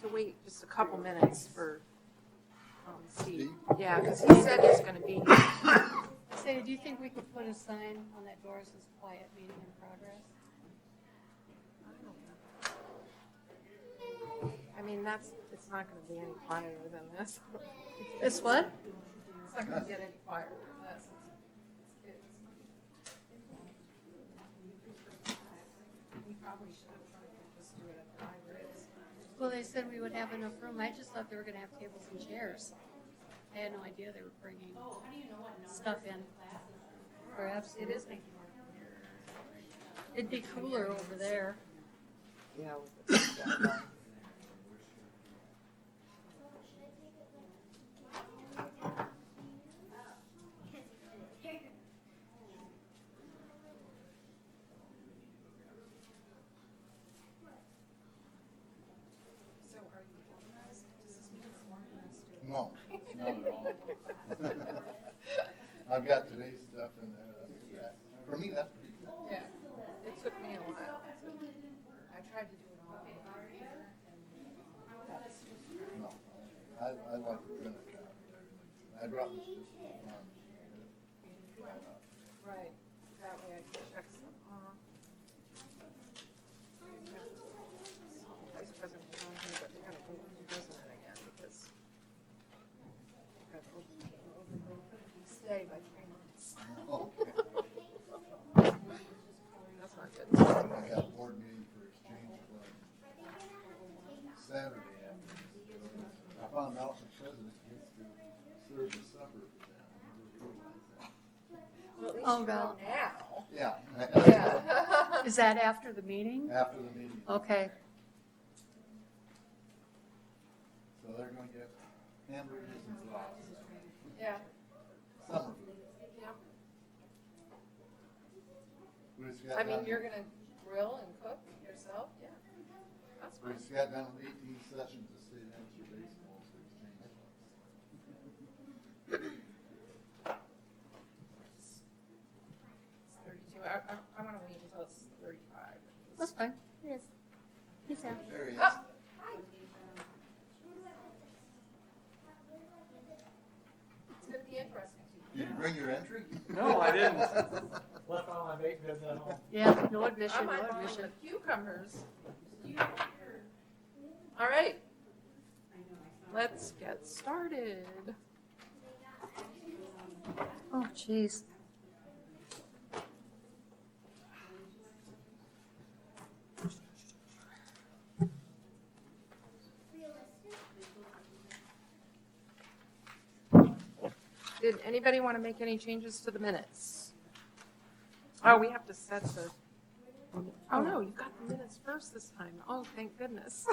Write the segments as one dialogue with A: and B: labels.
A: to wait just a couple minutes for Steve.
B: Steve?
A: Yeah, because he said he's going to be here.
C: Say, do you think we could put a sign on that door that says quiet meeting in progress?
A: I mean, it's not going to be any quieter than this.
C: It's what?
A: It's not going to get any quieter than this. It's we probably should have tried to just do it at the library.
C: Well, they said we would have enough room. I just thought they were gonna have tables and chairs. I had no idea they were bringing stuff in. Perhaps
A: It is making
C: it'd be cooler over there.
D: Yeah, with the
A: So are you organized? Does this mean it's organized?
B: No, not at all. I've got today's stuff in there. For me, that's pretty good.
A: Yeah. It took me a while. I tried to do it all.
B: No, I like the printed copy. I brought this just for fun.
A: Right. That way I can check some off. Vice President was on here, but they're gonna go to president again because they've got to stay by 3 months.
B: Okay.
A: That's not good.
B: I got a board meeting for Exchange Club Saturday afternoon. I found out the president gets to serve the supper for them. I never realized that.
A: Well, at least
C: Oh,
A: you
C: well.
A: know now.
B: Yeah.
A: Yeah.
C: Is that after the meeting?
B: After the meeting.
C: Okay.
B: So they're gonna get hamburgers and sauce.
A: Yeah.
B: Summer food.
A: Yep.
B: We just got
A: I mean,
B: done-
A: you're gonna grill and cook yourself? Yeah. That's
B: We
A: fine.
B: just got done with 18 sessions of state amateur baseball for Exchange Club.
A: It's 32. I wanna wait until it's 35.
C: That's fine. It is. He's there.
B: There he is.
A: Ah, It's gonna be interesting.
B: Did you bring your entry?
E: No, I didn't. Left all my baked goods at home.
C: Yeah, no
A: I
C: admission,
A: might
C: no
A: want
C: admission.
A: the cucumbers. All right. Let's get started.
C: Oh, jeez.
A: Did anybody want to make any changes to the minutes? Oh, we have to set the, oh no, you got the minutes first this time. Oh, thank goodness.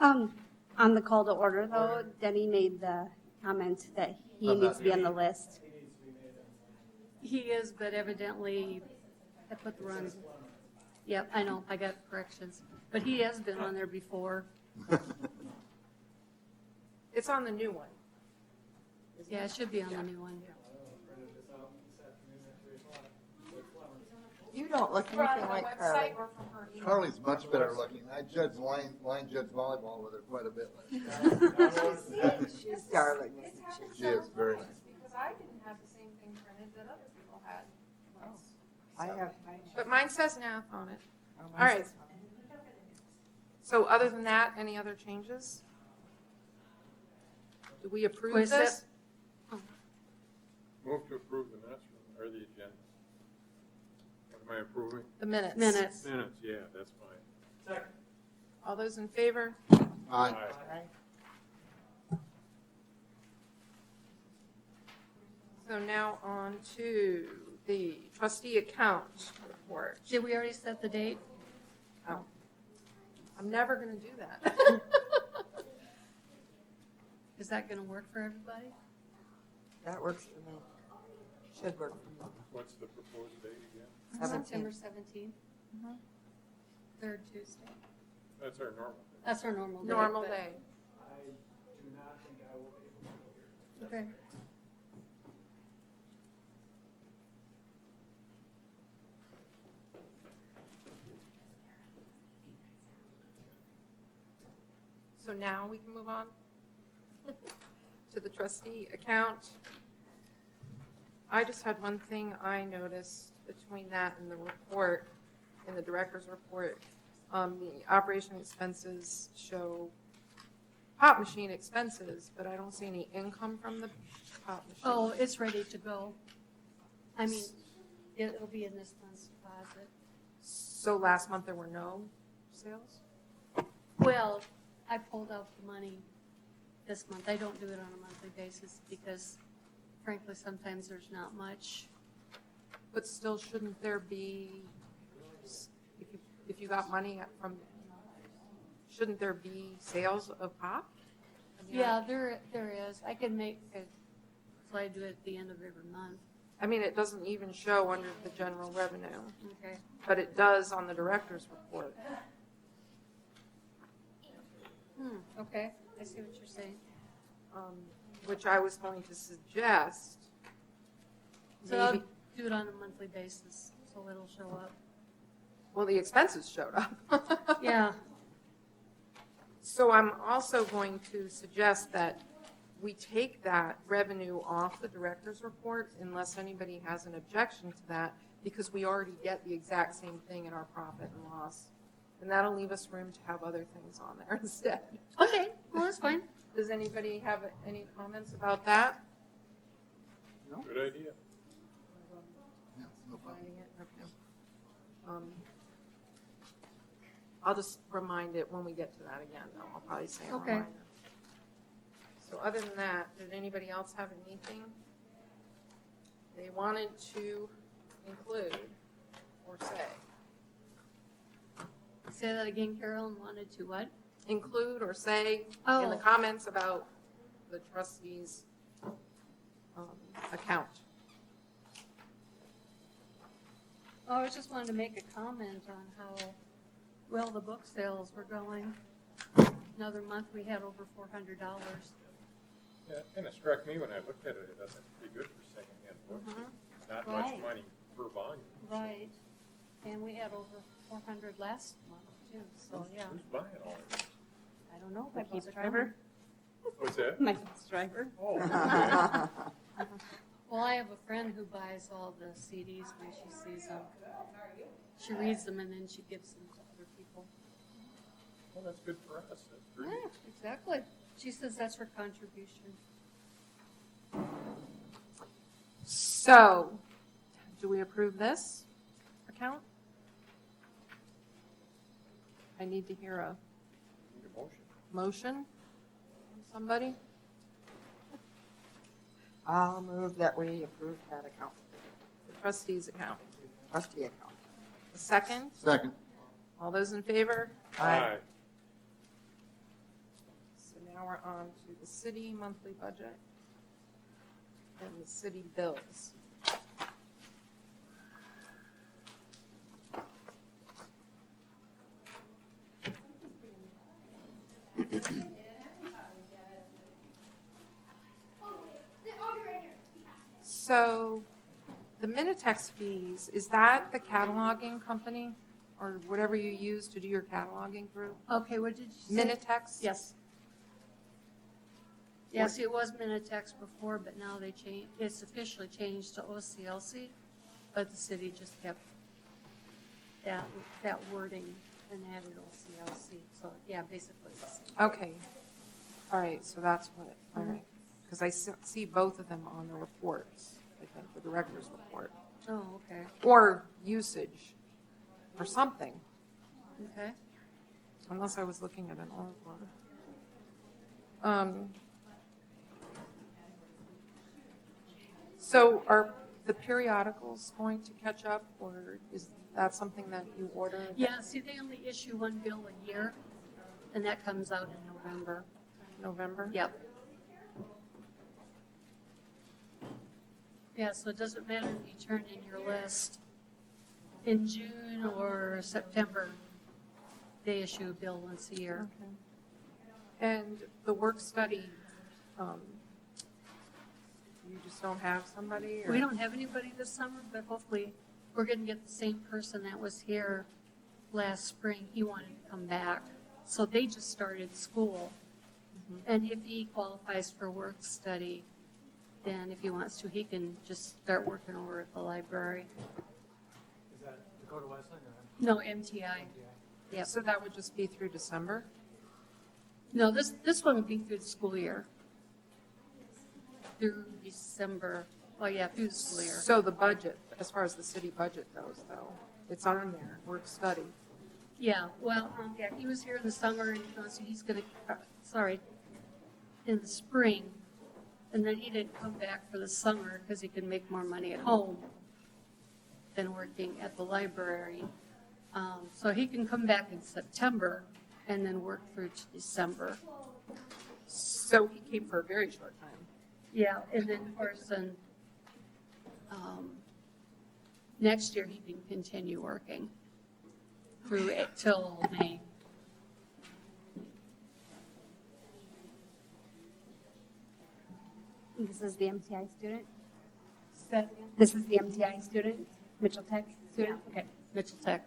F: On the call to order though, Denny made the comment that he
B: I'm
F: needs
B: not-
F: to be on the list.
C: He is, but evidently, I put the wrong. Yep, I know, I got corrections. But he has been on there before.
A: It's on the new one.
C: Yeah, it should be on the new one.
D: You don't look
A: From
D: anything
A: the
D: like
A: website
D: Carly.
A: or from her email?
B: Carly's much better looking. I judged line judge volleyball with her quite a bit last year.
D: She's darling, isn't she?
B: She is very nice.
A: Because I didn't have the same thing printed that other people had.
D: I have mine.
A: But mine says NAF on it.
D: Oh,
A: All right.
D: mine's this one.
A: So other than that, any other changes? Do we approve
C: Was
A: this?
E: Move to approve the minutes or the agenda. What am I approving?
A: The minutes.
C: Minutes.
E: Minutes, yeah, that's fine. Second.
A: All those in favor?
B: Aye.
A: So now on to the trustee account report.
C: Did we already set the date?
A: Oh. I'm never going to do that.
C: Is that gonna work for everybody?
D: That works for me. Should work for me.
E: What's the proposed date again?
C: September
D: 17th.
C: 17th. Third Tuesday.
E: That's our normal.
C: That's our normal day.
A: Normal
C: but-
A: day.
E: I do not think I will be able to be here.
C: Okay.
A: So now we can move on to the trustee account. I just had one thing I noticed between that and the report, in the director's report. The operation expenses show pop machine expenses, but I don't see any income from the pop machine.
C: Oh, it's ready to go. I mean, it'll be in this month's deposit.
A: So last month there were no sales?
C: Well, I pulled out the money this month. I don't do it on a monthly basis because frankly, sometimes there's not much.
A: But still, shouldn't there be, if you got money from, shouldn't there be sales of pop? I mean,
C: Yeah, there is. I can make it, so I do it at the end of every month.
A: I mean, it doesn't even show under the general revenue,
C: Okay.
A: but it does on the director's report.
C: Okay, I see what you're saying.
A: Which I was going to suggest,
C: So I'll
A: maybe,
C: do it on a monthly basis, so it'll show up.
A: well, the expenses showed up.
C: Yeah,
A: So I'm also going to suggest that we take that revenue off the director's report unless anybody has an objection to that, because we already get the exact same thing in our profit and loss. And that'll leave us room to have other things on there instead.
C: okay, well, that's fine.
A: Does anybody have any comments about that?
E: Good idea.
B: Yeah, no problem.
A: Finding it? Okay. I'll just remind it when we get to that again, though. I'll probably say a
C: Okay.
A: reminder. So other than that, did anybody else have anything they wanted to include or say?
C: Say that again, Carolyn, wanted to what?
A: Include or say in the
C: Oh.
A: comments about the trustees' account?
C: Oh, I just wanted to make a comment on how well the book sales were going. Another month, we had over $400.
E: Yeah, it kind of struck me when I looked at it, that's pretty good for secondhand books. Not much
C: Right.
E: money per volume.
C: Right, and we had over 400 last month too, so yeah,
E: Who's buying all this?
C: I don't know.
F: My
C: but those
F: bus
C: are
F: driver.
E: What's that?
F: My bus driver.
E: Oh,
C: Well, I have a friend who buys all the CDs when she sees them. She reads them and then she gives them to other people.
E: well, that's good for us. That's great.
C: Yeah, exactly. She says that's her contribution.
A: So, do we approve this account? I need to hear a
E: Need a motion.
A: motion from somebody.
D: I'll move that we approve that account,
A: The trustees account.
D: trustee account.
A: A second?
B: Second.
A: All those in favor?
E: Aye.
A: So now we're on to the city monthly budget and the city bills. So the Minitex fees, is that the cataloging company or whatever you use to do your cataloging through?
C: Okay, what did you say?
A: Minitex?
C: Yes. Yes, it was Minitex before, but now they changed, it's officially changed to OCLC, but the city just kept that wording and added OCLC, so yeah, basically it's the same.
A: Okay. All right, so that's what, all right. Because I see both of them on the reports, I think, the director's report.
C: Oh, okay,
A: Or usage, or something,
C: okay.
A: unless I was looking at an old one. So are the periodicals going to catch up, or is that something that you order?
C: Yeah, see, they only issue one bill a year, and that comes out in November.
A: November?
C: Yep. Yeah, so it doesn't matter if you turn in your list in June or September, they issue a bill once a year.
A: Okay. And the work study, you just don't have somebody? or-
C: We don't have anybody this summer, but hopefully we're gonna get the same person that was here last spring. He wanted to come back, So they just started school. And if he qualifies for work study, then if he wants to, he can just start working over at the library.
G: Is that Dakota Wesleyan or?
C: No, MTI. Yep.
A: So that would just be through December?
C: No, this one would be through the school year. Through December, oh yeah, through the school year.
A: So the budget, as far as the city budget goes, though, it's on there, work study.
C: Yeah, well, yeah, he was here in the summer and so he's gonna, in the spring. And then he didn't come back for the summer because he can make more money at home than working at the library. So he can come back in September and then work through to December.
A: So he came for a very short time.
C: Yeah, and then of course, then, next year he can continue working through it till May.
F: This is the MTI student? This is the MTI student, Mitchell Tech student? Okay.
C: Mitchell Tech.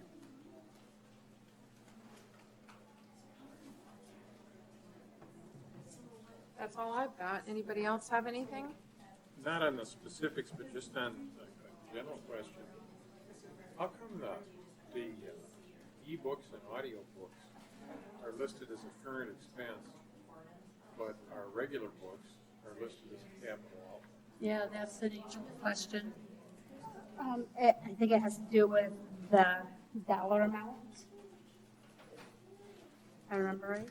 A: That's all I've got. Anybody else have anything?
E: Not on the specifics, but just on a general question. How come the e-books and audiobooks are listed as a current expense, but our regular books are listed as a capital outlay?
C: Yeah, that's an ancient question.
F: I think it has to do with the dollar amount. If I remember right.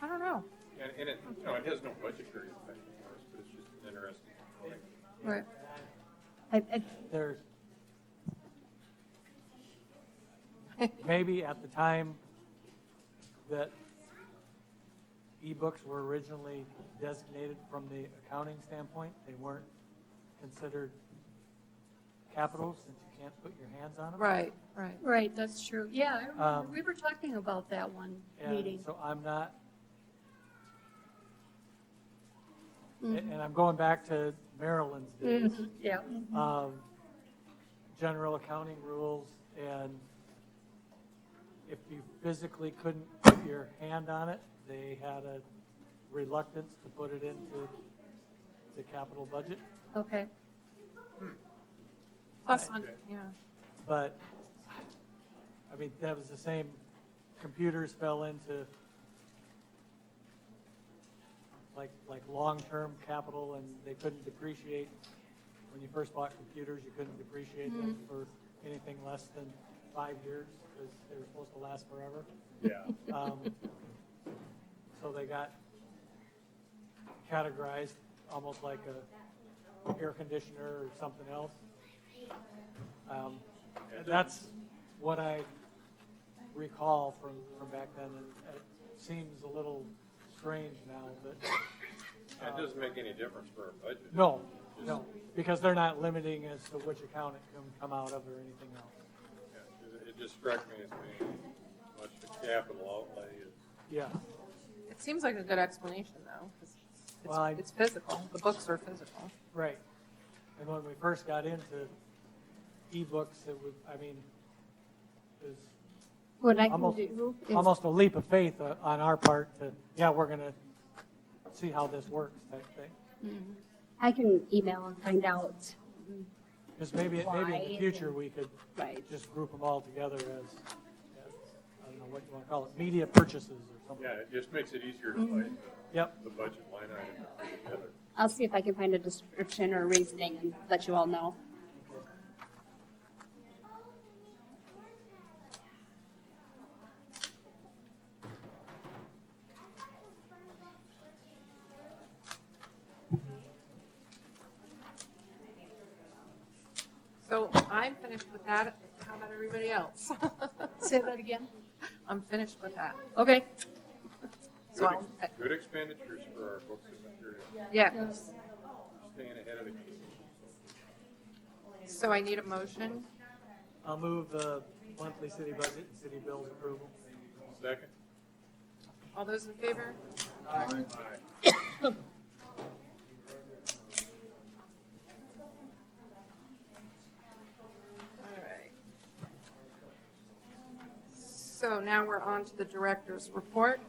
A: I don't know.
E: And it, you know, it has no budgetary effect, of course, but it's just an interesting point.
C: Right.
G: There's, maybe at the time that ebooks were originally designated from the accounting standpoint, they weren't considered capitals since you can't put your hands on them.
A: Right, right.
C: Right, that's true. Yeah, I remember.
G: Um,
C: We were talking about that one meeting.
G: And so I'm not,
C: Mhm.
G: and I'm going back to Maryland's days.
C: Mhm, yeah.
G: General accounting rules, and if you physically couldn't put your hand on it, they had a reluctance to put it into the capital budget.
C: Okay.
A: Plus, yeah.
G: But, I mean, that was the same, computers fell into like long-term capital, and they couldn't depreciate. When you first bought computers, you couldn't depreciate them for anything less than 5 years, because they were supposed to last forever.
E: Yeah.
G: So they got categorized almost like a air conditioner or something else. And that's what I recall from back then, and it seems a little strange now, but.
E: It doesn't make any difference for our budget.
G: No, because they're not limiting as to which account it can come out of or anything else.
E: Yeah, it just struck me as being much a capital outlay as.
G: Yeah,
A: It seems like a good explanation, though, 'cause
G: Well,
A: it's physical. The books are physical.
G: right. And when we first got into ebooks, it was, I mean, it was
F: What I can
G: Almost-
F: do is,
G: almost a leap of faith on our part to, yeah, we're going to see how this works type thing.
F: I can email and find out.
G: Because maybe in
F: Why
G: the future, we could
F: Right.
G: just group them all together as, I don't know what you want to call it, media purchases or something.
E: Yeah, it just makes it easier to find
G: Yep.
E: the budget line item together.
F: I'll see if I can find a description or reasoning and let you all know.
A: So I'm finished with that. How about everybody else?
C: Say that again.
A: I'm finished with that.
C: Okay.
A: So I'll-
E: Good expenditures for our books and materials,
A: yeah,
E: staying ahead of the game.
A: so I need a motion.
G: I'll move the monthly city budget and city bills approval.
E: Second?
A: All those in favor?
E: Aye.
A: All right. So now we're on to the director's report.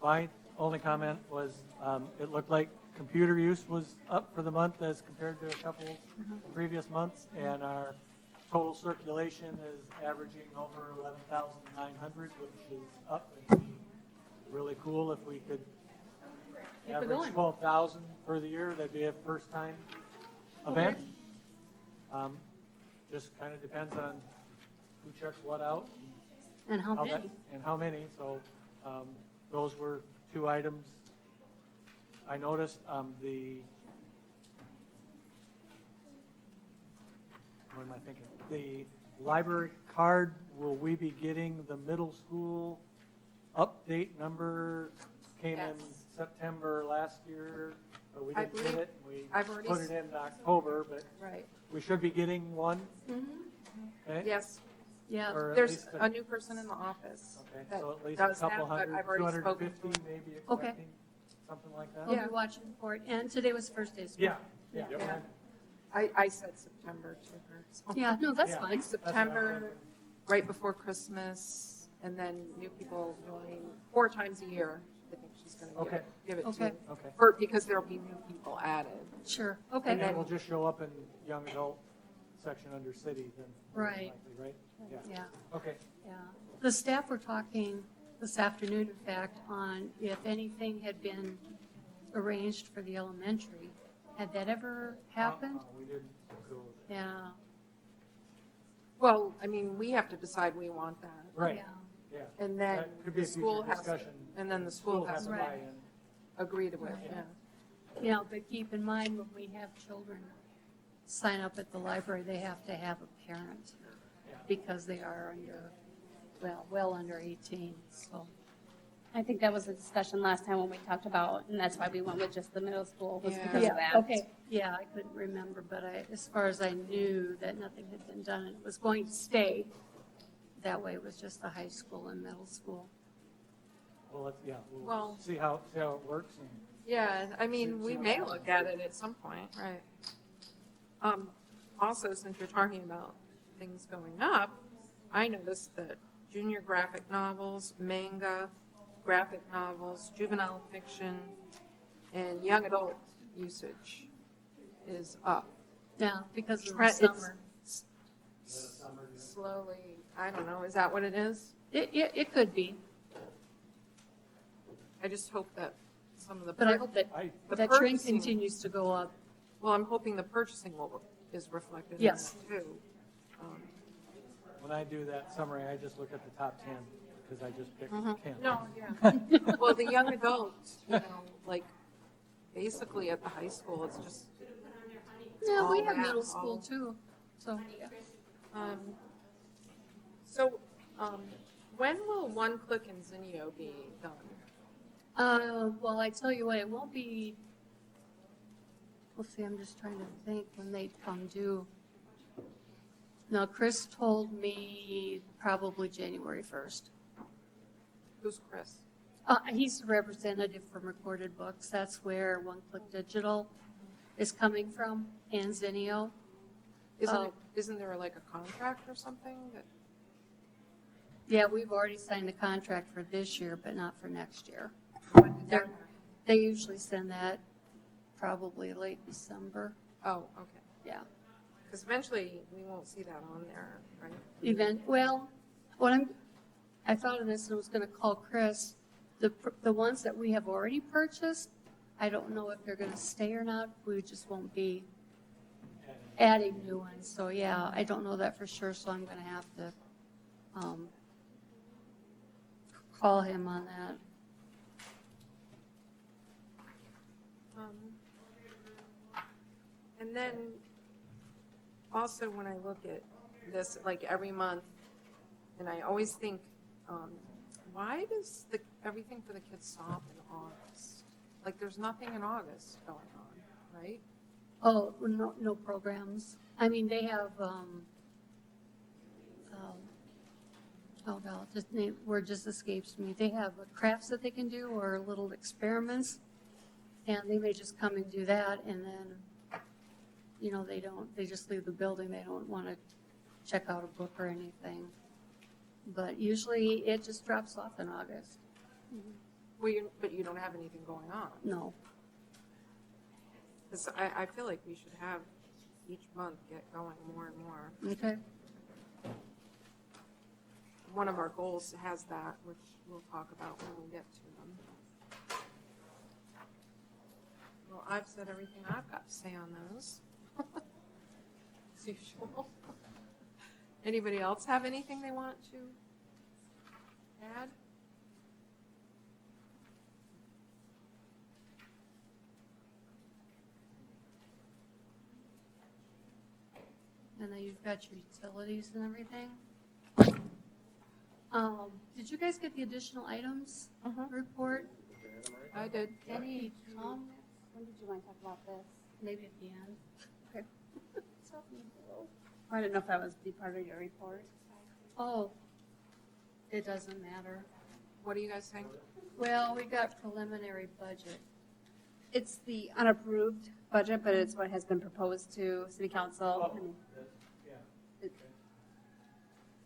G: My only comment was, it looked like computer use was up for the month as compared to a couple previous months, and our total circulation is averaging over 11,900, which is up. It'd be really cool if we could
C: it
G: average
C: going.
G: 12,000 for the year. That'd be a first-time event. Just kind of depends on who checks what out.
C: And how
G: How that-
C: many?
G: And how many, so those were two items. I noticed what am I thinking? The library card, will we be getting the middle school update number? Came in
A: Yes.
G: September last year, but we
A: I
G: didn't get
A: believe
G: it. We
A: I've already
G: put it in October, but
A: Right.
G: we should be getting one, okay?
A: Yes,
C: Yeah,
G: Or at
A: there's
G: least
A: a new person in the office
G: Okay,
A: that
G: so at least a
A: does
G: couple
A: that, but
G: hundred,
A: I've already spoken to
G: 250
A: him.
G: maybe
C: Okay.
G: expecting, something like that?
C: we'll
A: Yeah.
C: be watching for it. And today was first day of school.
G: Yeah, yeah.
A: Yeah. I said September to her. so.
C: Yeah, no, that's
G: Yeah.
C: fine.
G: That's what I'm
A: September,
G: thinking.
A: right before Christmas, and then new people join 4 times a year. I think she's going to
G: Okay.
A: give it
C: Okay.
A: to,
G: Okay.
A: because there'll be new people added.
C: Sure,
G: And
C: okay.
G: then we'll just show up in young adult section under city then. more than
C: Right.
G: likely, Right? Yeah.
C: Yeah,
G: Okay.
C: yeah. The staff were talking this afternoon, in fact, on if anything had been arranged for the elementary. Had that ever happened?
G: We didn't go,
C: Yeah,
A: Well, I mean, we have to decide we want that.
G: right,
C: yeah.
G: yeah.
A: And then
G: That could be
A: the
G: a
A: school
G: future
A: has to,
G: discussion.
A: and then the school has
G: to
A: to
C: Right.
G: buy in.
A: agree to it, yeah.
C: You know, but keep in mind, when we have children sign up at the library, they have to have a parent
G: Yeah.
C: because they are under, well under 18, so.
F: I think that was a discussion last time when we talked about, and that's why we went with just the middle school, was
A: Yeah.
F: because of that.
C: Okay, yeah, I couldn't remember, but as far as I knew, that nothing had been done, and it was going to stay. That way, it was just the high school and middle school.
G: Well, let's, yeah, we'll
A: Well-
G: see how it works and.
A: Yeah, I mean, we may look at it at some point, right? Also, since you're talking about things going up, I noticed that junior graphic novels, manga, graphic novels, juvenile fiction, and young adult usage is up.
C: Yeah, because of the
A: Trend-
C: summer.
A: it's Slowly, I don't know, is that what it is?
C: It could be,
A: I just hope that some of the.
C: but I hope that
A: the
C: that trend
A: purchasing-
C: continues to go up.
A: Well, I'm hoping the purchasing is reflected in
C: Yes.
A: that too.
G: When I do that summary, I just look at the top 10 because I just picked 10.
A: No, yeah. Well, the young adults, like, basically at the high school, it's just,
C: Yeah, we
A: all
C: have
A: that,
C: middle school
A: all-
C: too, so, yeah.
A: so, when will One Click and Zinio be done?
C: Well, I tell you what, it won't be, let's see, I'm just trying to think when they come due. No, Chris told me probably January 1st.
A: Who's Chris?
C: He's the representative from Recorded Books. That's where One Click Digital is coming from, and Zinio.
A: Isn't there like a contract or something that,
C: Yeah, we've already signed the contract for this year, but not for next year.
A: when did that
C: They're-
A: happen?
C: They usually send that probably late December.
A: Oh, okay.
C: Yeah.
A: Because eventually we won't see that on there, right?
C: Well, I thought of this and was gonna call Chris. The ones that we have already purchased, I don't know if they're gonna stay or not. We just won't be adding new ones. So, yeah, I don't know that for sure, so I'm gonna have to, call him on that.
A: And then also when I look at this, like every month, and I always think, why does everything for the kids stop in August? Like there's nothing in August going on, right?
C: Oh, no programs. I mean, they have, Oh, no, word just escapes me. They have crafts that they can do or little experiments, and they may just come and do that, and then, they just leave the building. They don't want to check out a book or anything. But usually it just drops off in August.
A: But you don't have anything going on.
C: No.
A: 'Cause I feel like we should have each month get going more and more.
C: Okay.
A: One of our goals has that, which we'll talk about when we get to them. Well, I've said everything I've got to say on those. As usual. Anybody else have anything they want to add?
C: And then you've got your utilities and everything. Did you guys get the additional items report?
A: I did.
C: Any comments?
F: When did you want to talk about this?
C: Maybe at the end.
F: Okay. I didn't know if that was be part of your report.
C: Oh, it doesn't matter.
A: What do you guys think?
C: Well, we got preliminary budget.
F: It's the unapproved budget, but it's what has been proposed to city council. I mean,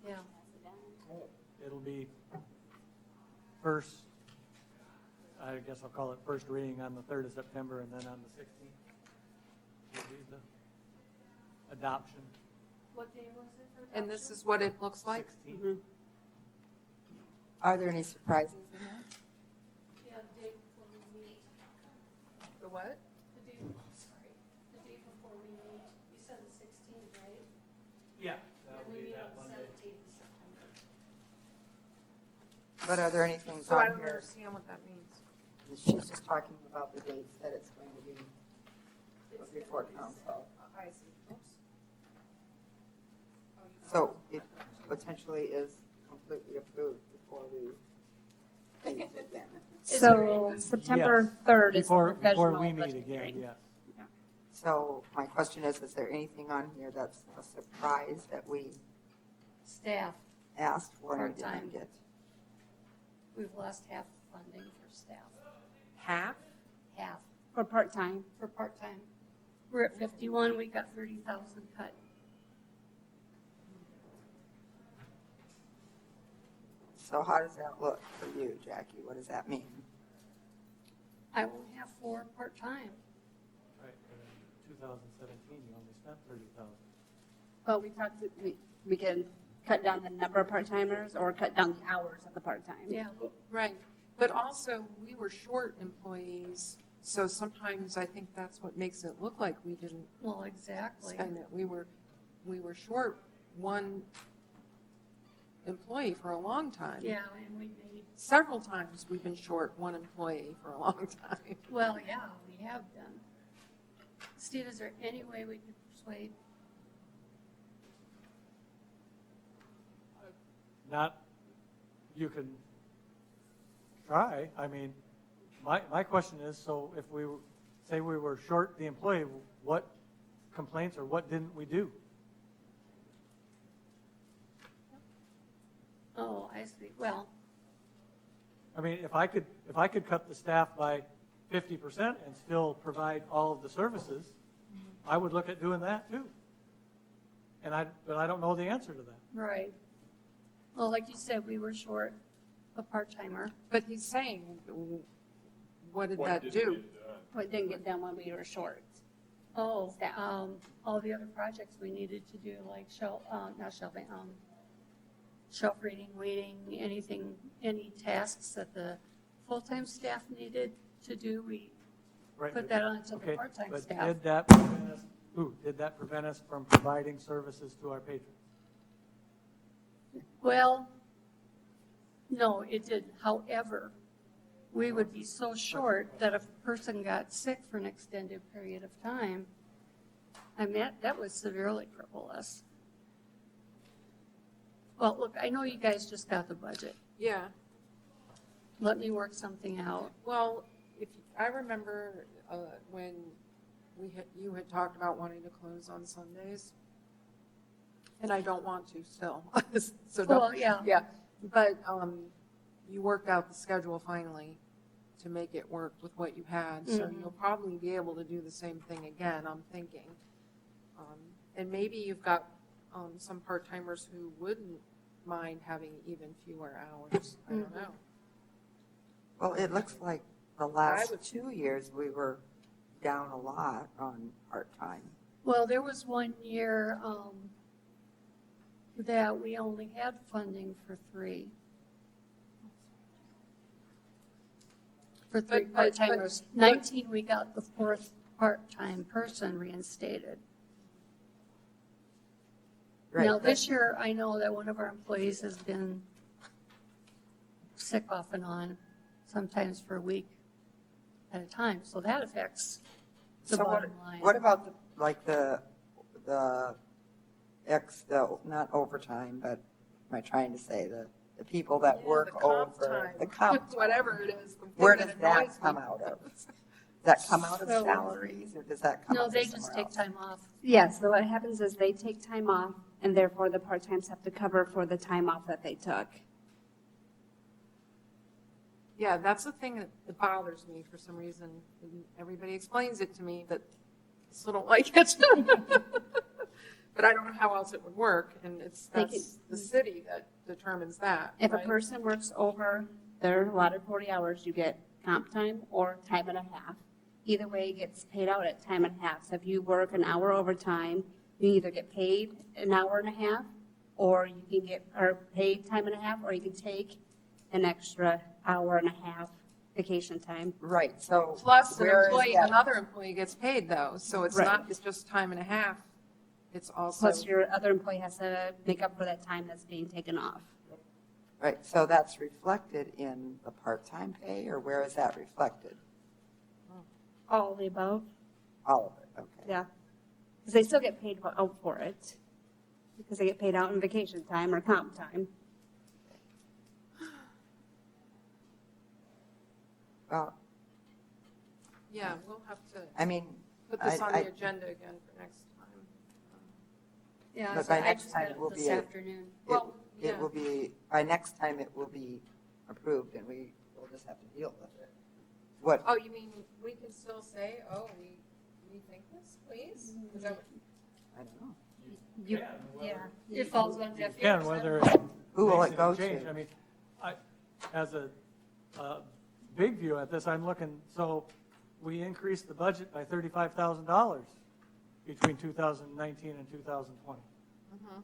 C: Yeah.
G: It'll be first, I guess I'll call it first reading on the 3rd of September, and then on the 16th will be the adoption.
C: What day was it for
A: And this is what it looks like?
G: 16th.
D: Are there any surprises in that?
C: Yeah, the day before we meet.
A: The what?
C: The day before we meet. You said the 16th, right?
G: Yeah.
C: And we meet on the 17th of September.
D: But are there any things
A: So I
D: on
A: don't
D: here?
A: understand what that means.
D: She's just talking about the dates that it's going to be before council.
A: I see. Oops.
D: So it potentially is completely approved before we meet again.
F: So September 3rd is the
G: Before
F: professional
G: we meet
F: budget
G: again,
F: hearing.
G: yes.
D: So my question is there anything on here that's a surprise that we
C: Staff,
D: asked for and we
C: Part-time.
D: didn't get?
C: we've lost half the funding for staff.
A: Half?
C: Half
F: For part-time.
C: for part-time. We're at 51, we got 30,000 cut.
D: So how does that look for you, Jackie? What does that mean?
C: I only have 4 part-time.
G: Right, but in 2017, you only spent 30,000.
F: But we talked, we can cut down the number of part-timers or cut down the hours of the part-time.
C: Yeah.
A: Right. But also, we were short employees, so sometimes I think that's what makes it look like we didn't
C: Well, exactly.
A: spend it. We were short one employee for a long time.
C: Yeah, and we made,
A: Several times we've been short one employee for a long time.
C: well, yeah, we have done. Steve, is there any way we could persuade?
G: Not, you can try. I mean, my question is, so if we say we were short the employee, what complaints or what didn't we do?
C: Oh, I see. Well,
G: I mean, if I could cut the staff by 50% and still provide all of the services, I would look at doing that too. But I don't know the answer to that.
C: right. Well, like you said, we were short a part-timer.
A: But he's saying, what did that do?
F: What didn't get done when we were short.
C: Oh,
F: Staff.
C: all the other projects we needed to do, like shelf reading, waiting, anything, any tasks that the full-time staff needed to do, we
G: Right,
C: put that on to the
G: okay,
C: part-time
G: but
C: staff.
G: did that prevent us from providing services to our patrons?
C: Well, no, it didn't. However, we would be so short that if a person got sick for an extended period of time, I mean, that would severely cripple us. Well, look, I know you guys just got the budget.
A: Yeah.
C: Let me work something out.
A: Well, I remember when you had talked about wanting to close on Sundays, and I don't want to still. So don't,
C: Well, yeah.
A: yeah. But you worked out the schedule finally to make it work with what you had, so you'll probably be able to do the same thing again, I'm thinking. And maybe you've got some part-timers who wouldn't mind having even fewer hours. I don't know.
D: Well, it looks like the last 2 years, we were down a lot on part-time.
C: Well, there was one year that we only had funding for three. For three
A: But-
C: part-timers. 19, we got the fourth part-time person reinstated.
D: Right,
C: Now,
D: but-
C: this year, I know that one of our employees has been sick off and on, sometimes for a week at a time, so that affects the
D: So
C: bottom line.
D: what about the not overtime, but am I trying to say, the people that
A: Yeah,
D: work
A: the comp
D: over,
A: time.
D: the comp time?
A: Whatever it is. the thing
D: Where does that
A: annoys me.
D: come out of? Does that come out of
C: So-
D: salaries, or does that come out
C: No,
D: of
C: they
D: somewhere
C: just take
D: else?
C: time off.
F: Yeah, so what happens is they take time off, and therefore the part-times have to cover for the time off that they took.
A: Yeah, that's the thing that bothers me for some reason. And everybody explains it to me, but I still don't like it. But I don't know how else it would work, and that's the city that determines that.
F: If a
A: right?
F: person works over their allotted 40 hours, you get comp time or time and a half. Either way, it gets paid out at time and a half. So if you work an hour overtime, you either get paid an hour and a half, or you can get, or paid time and a half, or you can take an extra hour and a half vacation time.
D: Right, so.
A: Plus,
D: where is that?
A: another employee gets paid though, so it's
F: Right.
A: not, it's just time and a half. It's also,
F: Plus your other employee has to make up for that time that's being taken off.
D: Right, so that's reflected in the part-time pay, or where is that reflected?
F: All of the above?
D: All of it, okay.
F: Yeah. Because they still get paid out for it. Because they get paid out in vacation time or comp time.
D: Well,
A: yeah, we'll have to
D: I mean,
A: put this on
D: I-
A: the agenda again for next time.
C: Yeah,
D: But
C: so
D: by
C: I
D: next
C: just
D: time
C: got
D: it
C: it
D: will
C: this
D: be a-
C: afternoon.
A: Well,
D: it
A: yeah.
D: will be, by next time, it will be approved, and we will just have to deal with it. What,
A: Oh, you mean, we can still say, oh, we rethink this, please? Is that what-
D: I don't know.
F: You,
E: Yeah,
F: yeah.
C: It falls on deaf
G: Again,
C: ears.
G: whether it
D: Who will
G: makes
D: it go
G: any change.
D: to?
G: I mean, as a big view at this, I'm looking, so we increased the budget by $35,000 between 2019 and 2020.
A: Mhm.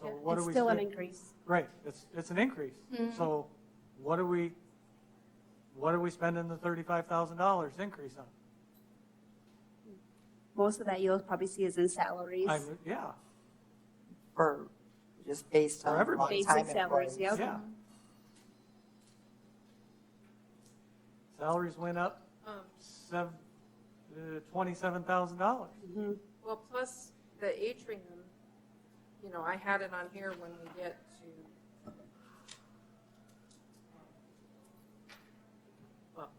G: So
F: Yeah,
G: what do
F: it's
G: we
F: still an
G: spend-
F: increase.
G: Right, it's an increase. So what are we spending the $35,000 increase on?
F: Most of that you'll probably see is in salaries.
G: Yeah,
D: for, just based
G: For
D: on
G: everybody.
F: Basic
D: long-time
F: salaries,
D: employees?
F: yep.
G: yeah. Salaries went up $27,000.
F: Mhm.
A: Well, plus the atrium, you know, I had it on here when we get to, well,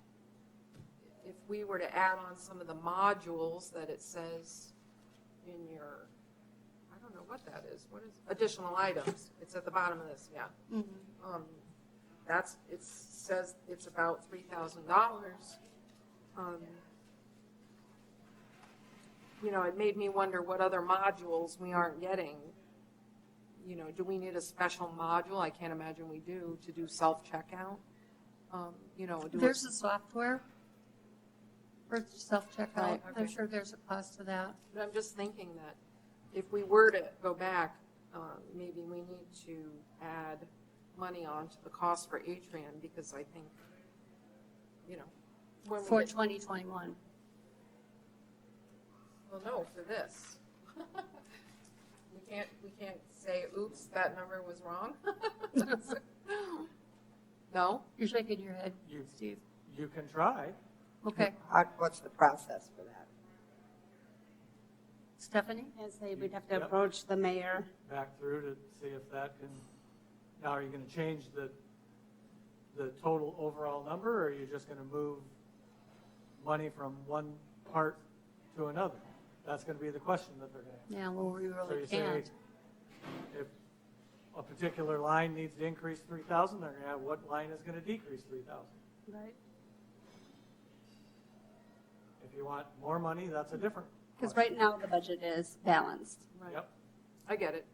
A: if we were to add on some of the modules that it says in your, I don't know what that is, what is, additional items, it's at the bottom of this, yeah. It says it's about $3,000. You know, it made me wonder what other modules we aren't getting. You know, do we need a special module? I can't imagine we do, to do self-checkout. You know, do
C: There's a software for self-checkout.
A: Right,
C: I'm
A: okay.
C: sure there's a cost to that.
A: But I'm just thinking that if we were to go back, maybe we need to add money onto the cost for Atrium, because I think, you know, when we
C: For
A: get-
C: 2021.
A: well, no, for this. We can't say, oops, that number was wrong. No?
C: You're shaking your head,
G: You-
C: Steve.
G: You can try.
C: Okay.
D: What's the process for that?
C: Stephanie?
F: I'd say we'd have to
G: Yep.
F: approach the mayor.
G: Back through to see if that can, now are you going to change the total overall number, or are you just going to move money from one part to another? That's going to be the question that they're going to ask.
C: Yeah, well, we
G: So
C: really
G: you say,
C: can't.
G: a particular line needs to increase 3,000, they're gonna have what line is gonna decrease 3,000.
C: Right.
G: If you want more money, that's a different.
F: Because
G: question.
F: right now the budget is balanced.
A: Right.
G: Yep.
A: I get it.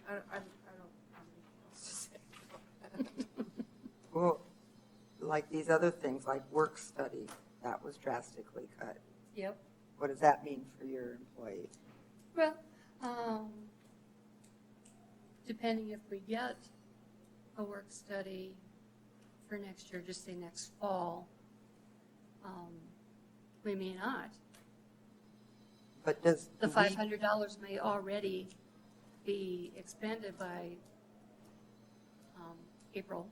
A: I don't have anything else to say.
D: Well, like these other things, like work study, that was drastically cut.
C: Yep.
D: What does that mean for your employee?
C: Well, depending if we get a work study for next year, just say next fall, we may not.
D: But does
C: The
D: we-
C: $500 may already be expended by April.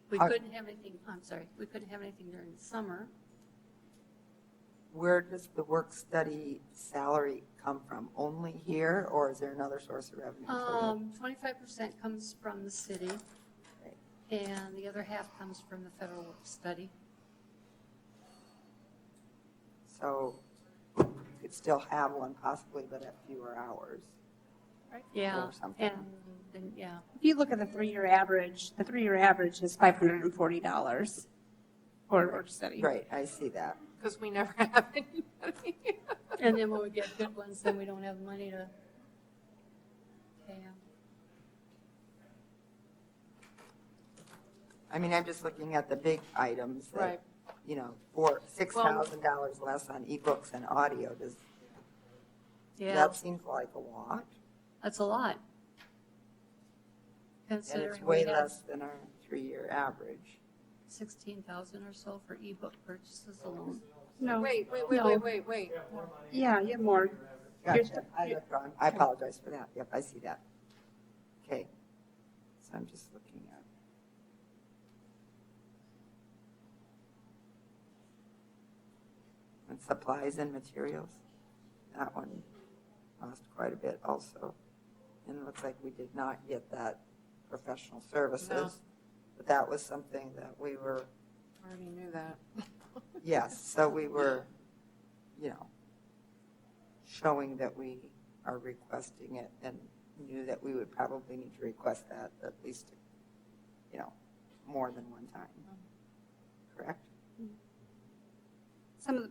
C: We
D: How-
C: couldn't have anything, I'm sorry, we couldn't have anything during the summer.
D: Where does the work study salary come from? Only here, or is there another source of revenue? for you?
C: 25% comes from the city,
D: Right.
C: and the other half comes from the federal work study.
D: So you could still have one possibly, but at fewer hours.
C: Yeah,
D: Or something.
C: and then, yeah.
F: If you look at the 3-year average, the 3-year average is $540 for a work study.
D: Right, I see that.
A: Because we never have anybody.
C: And then when we get good ones, then we don't have money to pay them.
D: I mean, I'm just looking at the big items that,
A: Right.
D: you know, for $6,000 less on ebooks and audio,
C: Yeah,
D: that seems like a lot.
C: that's a lot.
D: And it's
C: Considering we
D: way
C: have
D: less than our 3-year average.
C: 16,000 or so for ebook purchases alone.
F: No.
A: Wait.
F: Yeah, you have more.
D: Gotcha, I looked wrong. I apologize for that. Yep, I see that. Okay, so I'm just looking at. And supplies and materials, that one lost quite a bit also. And it looks like we did not get that professional services. But that was something that we were,
A: Already knew that.
D: yes, so we were, you know, showing that we are requesting it and knew that we would probably need to request that at least, you know, more than one time. Correct?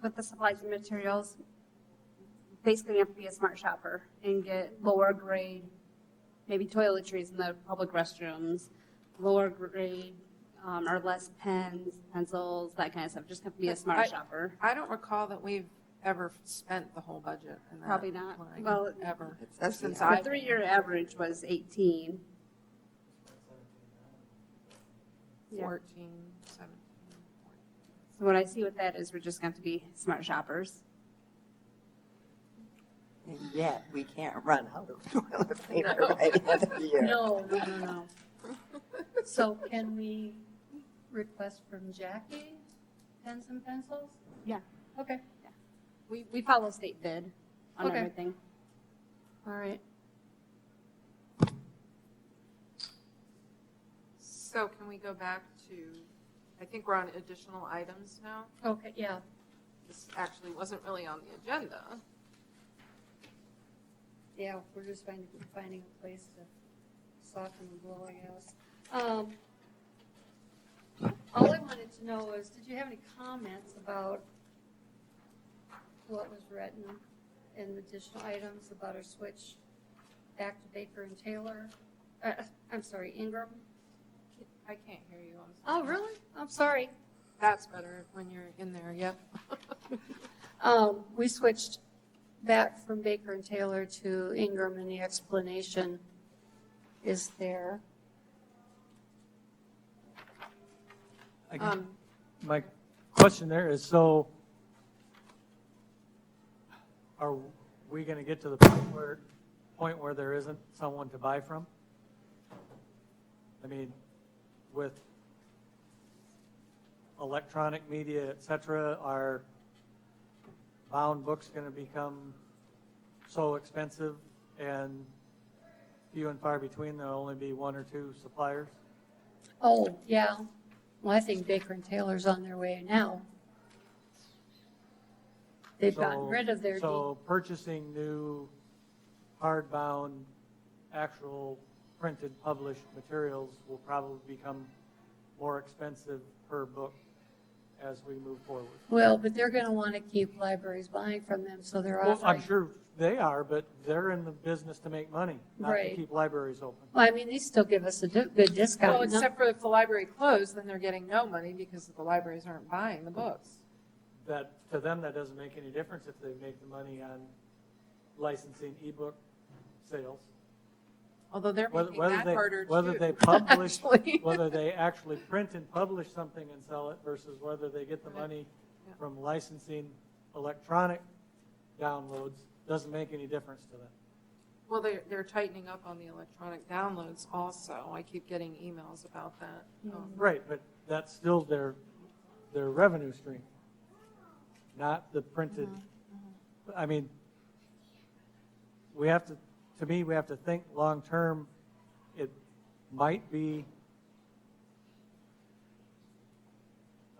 F: With the supplies and materials, basically you have to be a smart shopper and get lower grade, maybe toiletries in the public restrooms, lower grade, or less pens, pencils, that kind of stuff. Just have to be a smart shopper.
A: I don't recall that we've ever spent the whole budget in that
F: Probably not.
A: line,
F: Well,
A: ever.
D: It says we
A: Since
D: have.
F: The 3-year average was 18. Yeah.
A: 14, 17.
F: So what I see with that is we're just going to have to be smart shoppers.
D: And yet, we can't run out of toilet paper by the end of the year.
C: No. So can we request from Jackie pens and pencils?
F: Yeah.
C: Okay,
F: We follow state bid on
C: Okay.
F: everything.
C: all right.
A: So can we go back to, I think we're on additional items now.
C: Okay, yeah.
A: This actually wasn't really on the agenda.
C: Yeah, we're just finding a place to soften the blow, I guess. All I wanted to know is, did you have any comments about what was written in the additional items about our switch back to Baker and Taylor? I'm sorry, Ingram?
A: I can't hear you. I'm sorry.
C: Oh, really? I'm sorry.
A: That's better when you're in there, yep.
C: We switched back from Baker and Taylor to Ingram, and the explanation is there.
G: My question there is, so are we going to get to the point where there isn't someone to buy from? I mean, with electronic media, et cetera, are bound books going to become so expensive and few and far between, there'll only be 1 or 2 suppliers?
C: Oh, yeah. Well, I think Baker and Taylor's on their way now. They've gotten rid of their,
G: So purchasing new hardbound actual printed, published materials will probably become more expensive per book as we move forward.
C: Well, but they're going to want to keep libraries buying from them, so they're
G: Well,
C: offering.
G: I'm sure they are, but they're in the business to make money, not to
C: Right.
G: keep libraries open.
C: Well, I mean, they still give us a good discount.
A: Well,
C: no?
A: except for if the library closed, then they're getting no money because the libraries aren't buying the books.
G: That, to them, that doesn't make any difference if they make the money on licensing ebook sales.
A: Although they're
G: Whether
A: making
G: whether
A: that
G: they,
A: harder too.
G: whether they publish,
A: actually.
G: whether they actually print and publish something and sell it versus whether they get the money
A: Yeah.
G: from licensing electronic downloads, doesn't make any difference to them.
A: Well, they're tightening up on the electronic downloads also. I keep getting emails about that.
G: Right, but that's still their revenue stream, not the printed. I mean, we have to me, we have to think long-term. It might be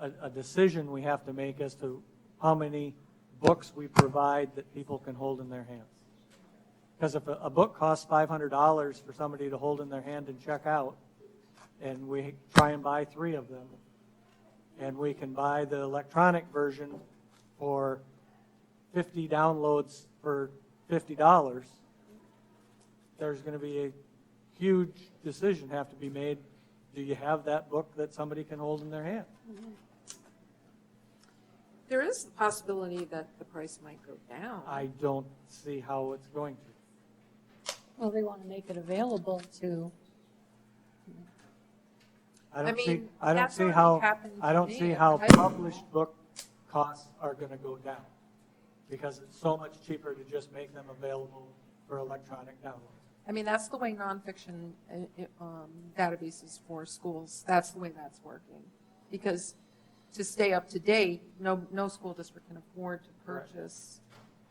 G: a decision we have to make as to how many books we provide that people can hold in their hands. Because if a book costs $500 for somebody to hold in their hand and check out, and we try and buy 3 of them, and we can buy the electronic version for 50 downloads for $50, there's going to be a huge decision have to be made. Do you have that book that somebody can hold in their hand?
A: There is the possibility that the price might go down.
G: I don't see how it's going to.
C: Well, they want to make it available to,
G: I don't
A: mean,
G: see. I don't
A: that's
G: see
A: already
G: how.
A: happened
G: I
A: to
G: don't
A: me
G: see
A: at
G: how
A: high school.
G: published book costs are going to go down because it's so much cheaper to just make them available for electronic download.
A: I mean, that's the way nonfiction databases for schools, that's the way that's working. Because to stay up to date, no school district can afford to purchase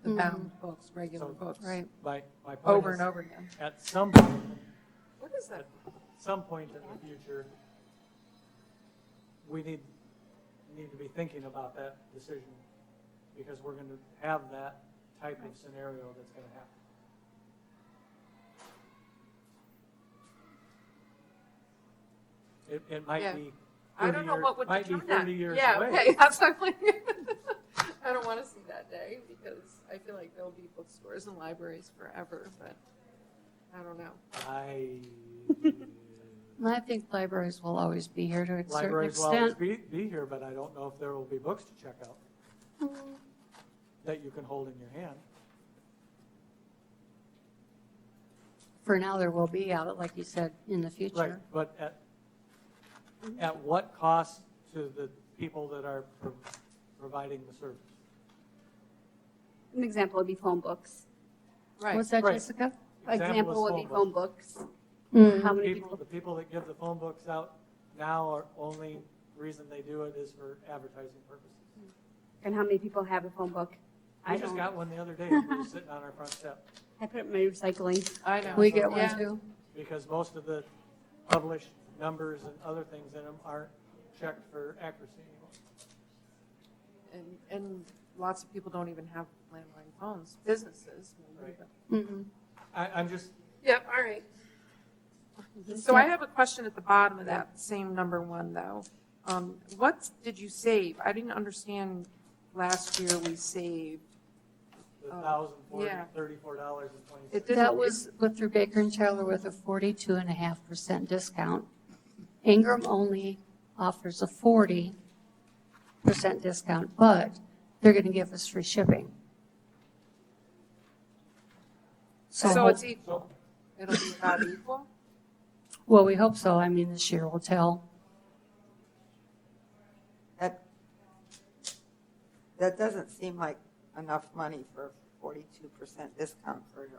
A: the bound books, regular
G: So-
A: books.
C: right.
G: My point
A: Over
G: is,
A: and over again.
G: at some point,
A: What is that?
G: some point in the future, we need to be thinking about that decision because we're going to have that type of scenario that's going to happen. It might
A: Yeah.
G: be 30
A: I don't know
G: years,
A: what would
G: might be
A: determine that.
G: 30 years
A: Yeah,
G: away.
A: okay, that's what I'm like. I don't want to see that day because I feel like there'll be bookstores and libraries forever, but I don't know.
C: I think libraries will always be here to a certain
G: Libraries will always
C: extent.
G: be here, but I don't know if there will be books to check out that you can hold in your hand.
C: For now, there will be out, like you said, in the
G: Right,
C: future.
G: but at what cost to the people that are providing the service?
F: An example would be phone books.
A: Right.
C: What's that,
G: Right.
C: Jessica?
F: Example would
G: is
F: be phone books.
C: Mm.
F: How many
G: People,
F: people?
G: the people that give the phone books out now are only reason they do it is for advertising purposes.
F: And how many people have a phone book?
G: I
F: I
G: just
F: don't.
G: got one the other day. It was sitting on our front step
F: I put it in my recycling.
A: I know.
C: We get
A: Yeah.
C: one too.
G: because most of the published numbers and other things in them aren't checked for accuracy anymore.
A: And lots of people don't even have landline phones, businesses. maybe,
G: Right.
A: but-
C: Mhm.
G: I'm just,
A: Yep, all right. So I have a question at the bottom of that same number 1, though. What did you save? I didn't understand last year we saved.
G: the
A: Oh, yeah.
G: $1,034.20.
A: It didn't.
C: That was with through Baker and Taylor with a 42.5% discount. Ingram only offers a 40% discount, but they're going to give us free shipping.
A: So it's equal. It'll be about equal?
C: Well, we hope so. I mean, this year will tell.
D: That doesn't seem like enough money for 42% discount for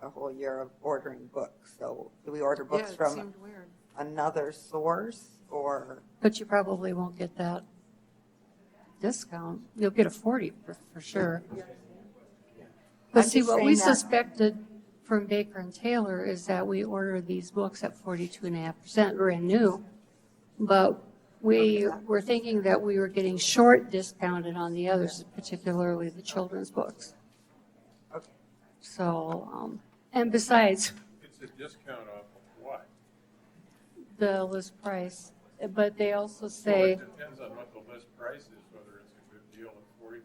D: a whole year of ordering books. So do we order
A: Yeah,
D: books
A: it
D: from
A: seemed weird.
D: another source or?
C: But you probably won't get that discount. You'll get a 40 for sure. But
D: I'm
C: see,
D: just
C: what we
D: saying that-
C: suspected from Baker and Taylor is that we ordered these books at 42.5% brand new. But we were thinking that we were getting short discounted on the others, particularly the children's books.
D: Okay.
C: So, And besides,
E: It's a discount off of what?
C: the list price, but they also
E: Well,
C: say,
E: it depends on what the list price is, whether it's a good deal at 40%,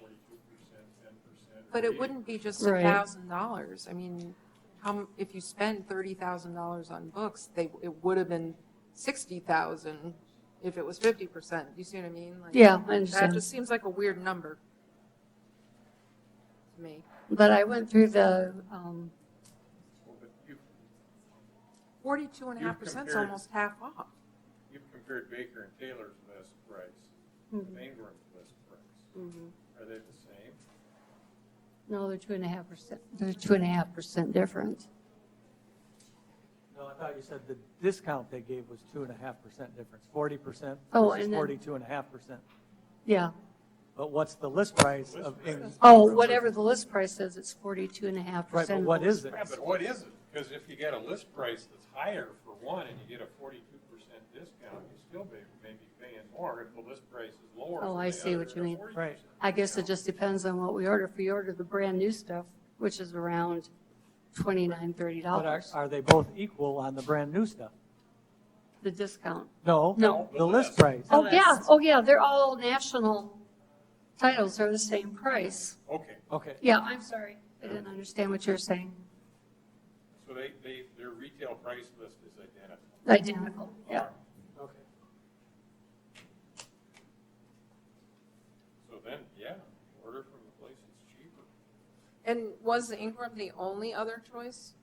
E: 42%, 10%.
A: But it wouldn't be just
C: Right.
A: $1,000. I mean, if you spend $30,000 on books, it would have been 60,000 if it was 50%. You see what I mean? Like,
C: yeah, I
A: that
C: understand.
A: just seems like a weird number to me.
C: But I went through the,
E: Well, but
A: 42.5% is
E: compared-
A: almost half off.
E: You've compared Baker and Taylor's list price with Ingram's list price. Are they the same?
C: no, they're 2.5%, they're 2.5% different.
G: No, I thought you said the discount they gave was 2.5% difference, 40%
C: Oh,
G: versus
C: and then-
G: 42.5%.
C: Yeah.
G: But what's the list price of Ingram?
C: Oh, whatever the list price says, it's 42.5%.
G: Right, but what is it?
E: Yeah, but what is it? Because if you get a list price that's higher for one and you get a 42% discount, you still may be paying more if the list price is lower.
C: Oh,
E: for
C: I
E: the
C: see
E: other
C: what you
E: at a
C: mean.
E: 40%
G: Right.
C: I guess it just depends on what we order. If we order the brand new stuff, which is around $29,
G: But
C: $30,
G: are they both equal on the brand new stuff?
C: the discount.
G: No.
C: No.
G: The list price.
C: Oh, yeah, they're all national titles are the same price.
E: Okay,
G: Okay.
C: Yeah, I'm sorry, I didn't understand what you're saying.
E: so their retail price list is identical.
C: Identical, yeah.
G: Okay.
E: So then, yeah, order from the place that's cheaper.
A: And was Ingram the only other choice?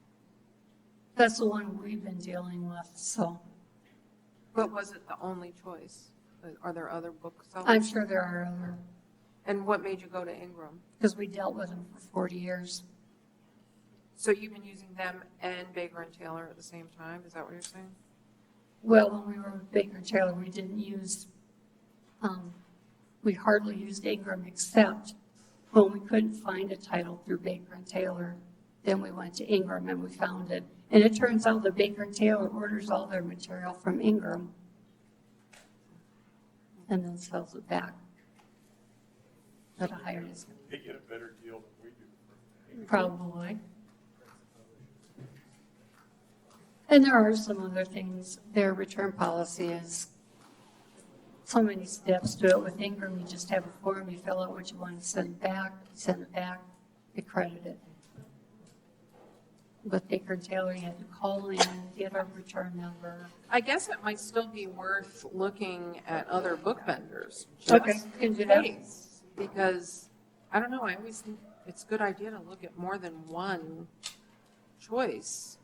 C: That's the one we've been dealing with, so
A: But was it the only choice? Are there other booksellers?
C: I'm sure there are other,
A: And what made you go to Ingram?
C: because we dealt with them for 40 years.
A: So you've been using them and Baker and Taylor at the same time? Is that what you're saying?
C: Well, when we were with Baker Taylor, we didn't use, we hardly used Ingram except when we couldn't find a title through Baker and Taylor, then we went to Ingram and we found it. And it turns out that Baker and Taylor orders all their material from Ingram and then sells it back at a higher discount,
E: They get a better deal than we do.
C: probably. And there are some other things. Their return policy is so many steps to it. With Ingram, you just have a form, you fill out what you want to send back, they credit it. With Baker and Taylor, you had to call in, get a return number.
A: I guess it might still be worth looking at other book vendors.
C: Okay,
A: just
C: can do
A: in
C: that.
A: case, because, I don't know, I always think it's a good idea to look at more than one choice.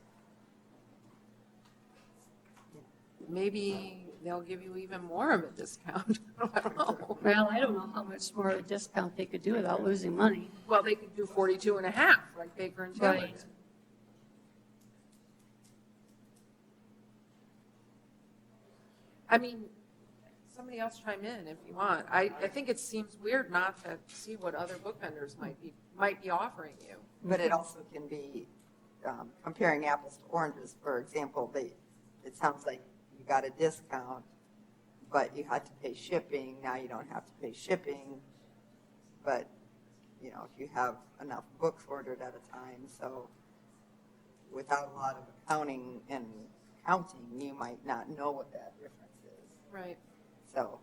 A: Maybe they'll give you even more of a discount. I don't know.
C: Well, I don't know how much more of a discount they could do without losing money.
A: Well, they could do 42.5, like Baker and Taylor.
C: Right.
A: I mean, somebody else chime in if you want. I think it seems weird not to see what other book vendors might be offering you.
D: But it also can be comparing apples to oranges. For example, it sounds like you got a discount, but you had to pay shipping. Now you don't have to pay shipping. But, you know, if you have enough books ordered at a time, so without a lot of accounting and counting, you might not know what that difference is.
A: Right.
D: So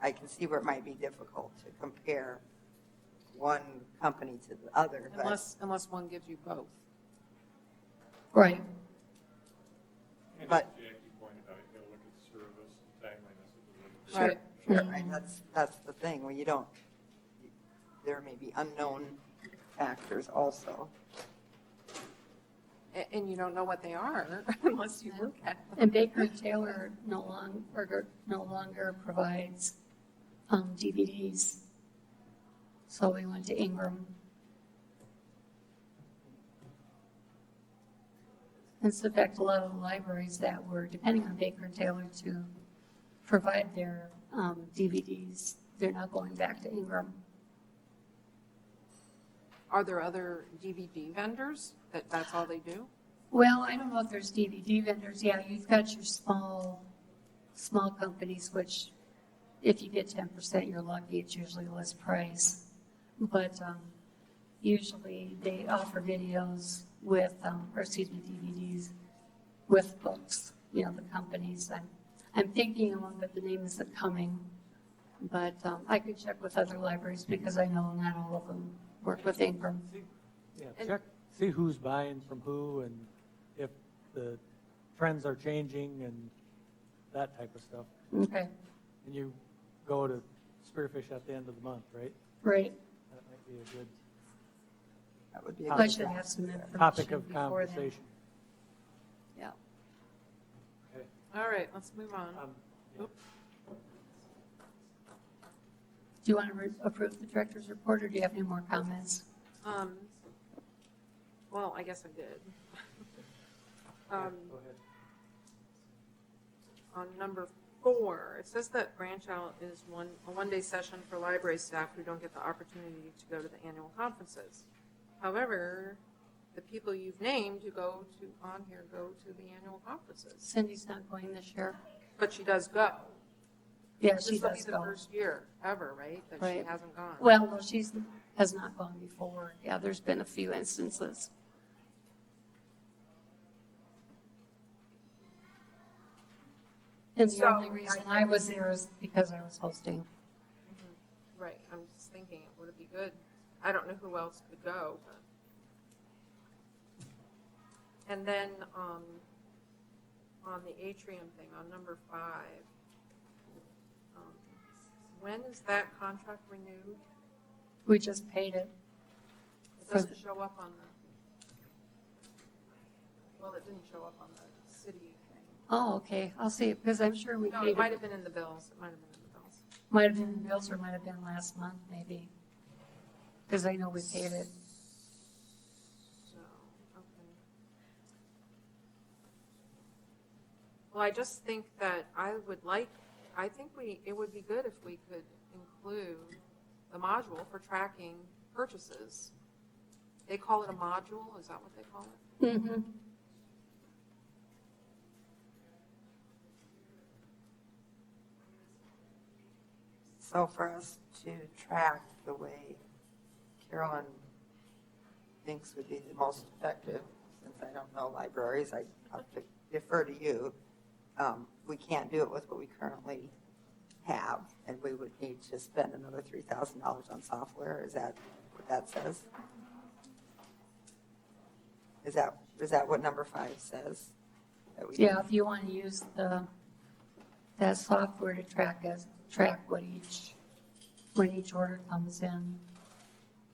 D: I can see where it might be difficult to compare one company to the other, but
A: Unless one gives you both.
C: Right.
E: And
D: But-
E: as Jackie pointed out, you gotta look at the service and timeliness of the delivery.
A: Right.
D: sure, right, that's the thing, where you don't, there may be unknown factors also.
A: And you don't know what they are unless you look at them.
C: And Baker and Taylor no longer provides DVDs. So we went to Ingram. And so in fact, a lot of the libraries that were depending on Baker and Taylor to provide their DVDs, they're now going back to Ingram.
A: Are there other DVD vendors that's all they do?
C: Well, I don't know if there's DVD vendors. Yeah, you've got your small companies, which if you get 10%, you're lucky. It's usually less price. But usually they offer videos with, DVDs with books, the companies. I'm thinking of one, but the name isn't coming. But I could check with other libraries because I know not all of them work with Ingram.
G: Yeah, see who's buying from who and if the trends are changing and that type of stuff.
C: Okay,
G: And you go to Spearfish at the end of the month, right?
C: right.
G: That might be a good
D: That would be a
C: I
D: good
C: should have some information
G: topic of
C: before then.
G: conversation.
C: Yeah.
G: Okay.
A: All right, let's move on.
G: Yeah.
A: Oop.
C: Do you want to approve the director's report, or do you have any more comments?
A: Well, I guess I did.
G: Go ahead.
A: On number 4, it says that branch out is a one-day session for library staff who don't get the opportunity to go to the annual conferences. However, the people you've named who go to the annual conferences,
C: Cindy's not going this year.
A: but she does go.
C: Yeah, she
A: This will be
C: does
A: the
C: go.
A: first year ever, right, that she
C: Right.
A: hasn't gone.
C: Well, no, has not gone before. Yeah, there's been a few instances. And the
A: So,
C: only reason I was there is because I was hosting.
A: Right, I'm just thinking, would it be good? I don't know who else could go, but. And then, on the atrium thing, on number 5, when is that contract renewed?
C: We just paid it.
A: It doesn't show up on well, it didn't show up on the city thing.
C: Oh, okay, I'll see it, because I'm sure we
A: No,
C: paid
A: it might
C: it.
A: have been in the bills, it might have been in the bills.
C: Might have been in bills, or might have been last month, maybe. Because I know we paid it.
A: So, okay. Well, I just think that it would be good if we could include the module for tracking purchases. They call it a module, is that what they call it?
C: Mm-hmm.
D: So for us to track the way Carolyn thinks would be the most effective, since I don't know libraries, I'll defer to you. We can't do it with what we currently have, and we would need to spend another $3,000 on software. Is that what that says? Is that what number 5 says? That we
C: Yeah, if you want to use that software to track when each order comes in,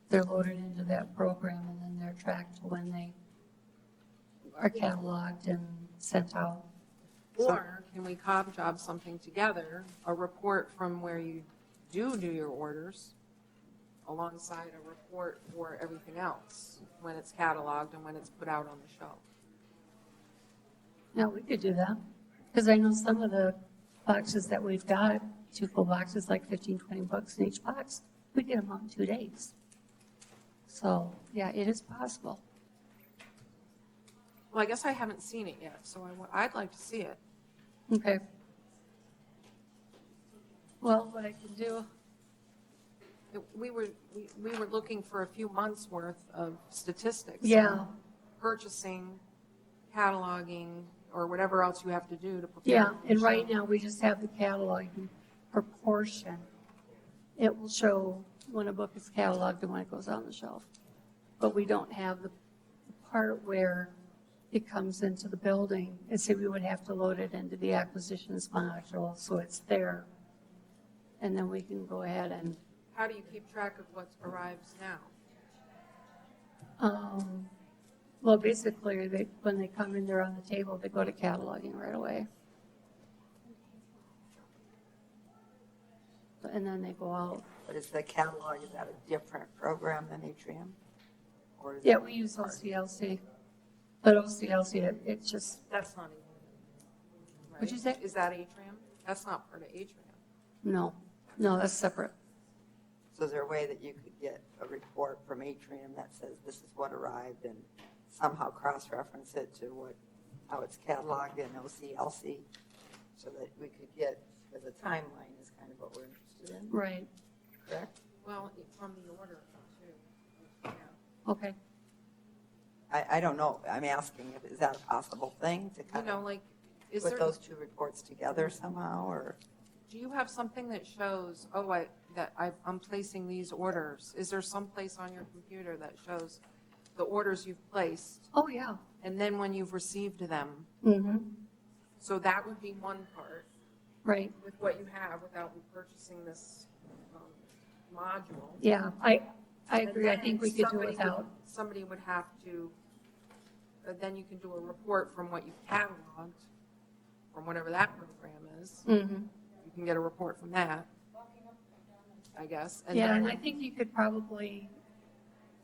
C: they're loaded into that program, and then they're tracked when they are cataloged and sent out.
A: Or can we job something together, a report from where you do your orders alongside a report for everything else, when it's cataloged and when it's put out on the shelf?
C: Yeah, we could do that, because I know some of the boxes that we've got, 2 full boxes, like 15, 20 bucks in each box, we get them out in 2 days. So, yeah, it is possible.
A: Well, I guess I haven't seen it yet, so I'd like to see it.
C: Okay. Well, what I can do,
A: We were looking for a few months' worth of statistics.
C: yeah,
A: on purchasing, cataloging, or whatever else you have to do to prepare.
C: yeah,
A: for the
C: and right
A: show.
C: now, we just have the cataloging proportion. It will show when a book is cataloged and when it goes on the shelf. But we don't have the part where it comes into the building, and so we would have to load it into the acquisitions module, so it's there. And then we can go ahead and,
A: How do you keep track of what arrives now?
C: well, basically, when they come in there on the table, they go to cataloging right away. And then they go out.
D: But is the catalog, is that a different program than Atrium? Or is
C: Yeah,
D: it
C: we use
D: part?
C: OCLC, but OCLC, it's just,
A: That's not even.
C: What'd you say?
A: Is that Atrium? That's not part of Atrium.
C: no, that's separate.
D: So is there a way that you could get a report from Atrium that says this is what arrived and somehow cross-reference it to how it's cataloged in OCLC? So that we could get, because a timeline is kind of what we're interested in,
C: Right.
D: correct?
A: Well, from the order, too. Yeah.
C: Okay,
D: I don't know, I'm asking, is that a possible thing to
A: You
D: kind
A: know,
D: of
A: like, is
D: put
A: there,
D: those two reports together somehow, or?
A: do you have something that shows, I'm placing these orders? Is there some place on your computer that shows the orders you've placed
C: oh, yeah.
A: and then when you've received them?
C: Mm-hmm,
A: So that would be one part
C: right,
A: with what you have without purchasing this module.
C: yeah, I
A: And
C: agree, I
A: then
C: think we could do
A: somebody would-
C: without.
A: Somebody would have to, then you can do a report from what you've cataloged, from whatever that program is.
C: Mm-hmm.
A: You can get a report from that, I guess. And
C: Yeah,
A: then-
C: and I think you could probably,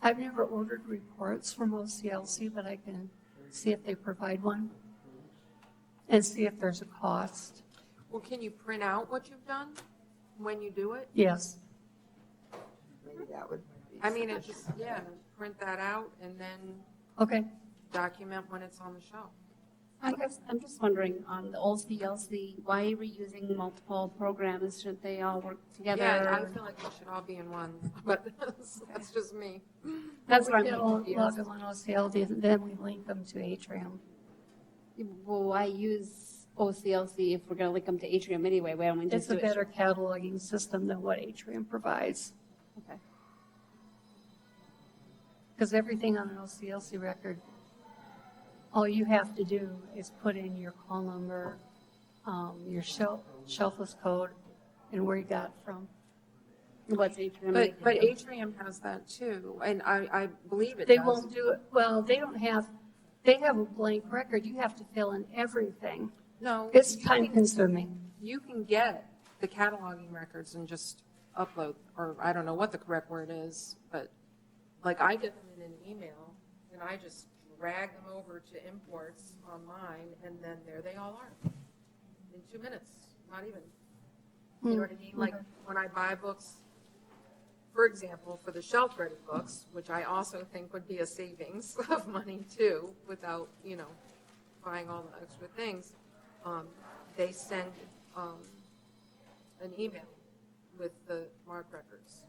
C: I've never ordered reports from OCLC, but I can see if they provide one and see if there's a cost.
A: Well, can you print out what you've done when you do it?
C: Yes,
D: Maybe that would be.
A: I mean, it just, yeah, print that out and then
C: okay.
A: document when it's on the shelf.
F: I guess, I'm just wondering, on the old CLC, why are we using multiple programs? Should they all work together?
A: Yeah, I feel like we should all be in one, but that's just me.
F: That's
C: We
F: what
C: can
F: I'm
C: all
F: confused.
C: log them on OCLC, and then we link them to Atrium.
F: Well, why use OCLC if we're gonna link them to Atrium anyway? Why don't we
C: It's
F: just
C: a
F: do it?
C: better cataloging system than what Atrium provides.
F: Okay.
C: Because everything on an OCLC record, all you have to do is put in your call number, your shelfless code, and where you got it from.
F: What's Atrium?
A: But Atrium has that too, and I believe it
C: They
A: does.
C: won't do it, well, they don't have, they have a blank record. You have to fill in everything.
A: No.
C: It's
A: you
C: time
A: can-
C: consuming.
A: You can get the cataloging records and just upload, or I don't know what the correct word is, but like I get them in an email and I just drag them over to imports online and then there they all are in 2 minutes, not even. You know what I mean? Like when I buy books, for example, for the shelf-ready books, which I also think would be a savings of money too, without, buying all the extra things, they send an email with the MARC records.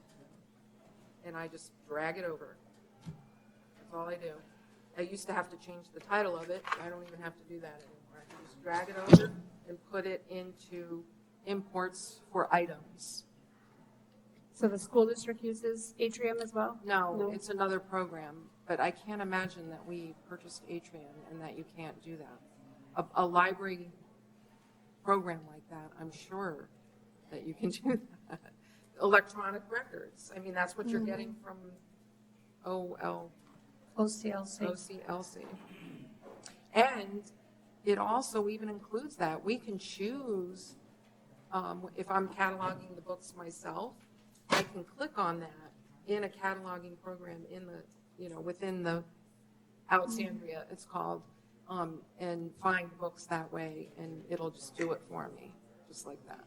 A: And I just drag it over. That's all I do. I used to have to change the title of it. I don't even have to do that anymore. I just drag it over and put it into imports for items.
F: So the school district uses Atrium as well?
A: No, it's another program, but I can't imagine that we purchased Atrium and that you can't do that. A library program like that, I'm sure that you can do that. Electronic records, I mean, that's what you're getting from
C: OCLC.
A: OCLC. And it also even includes that. We can choose, if I'm cataloging the books myself, I can click on that in a cataloging program in the, within the Alexandria, it's called, and find books that way, and it'll just do it for me, just like that.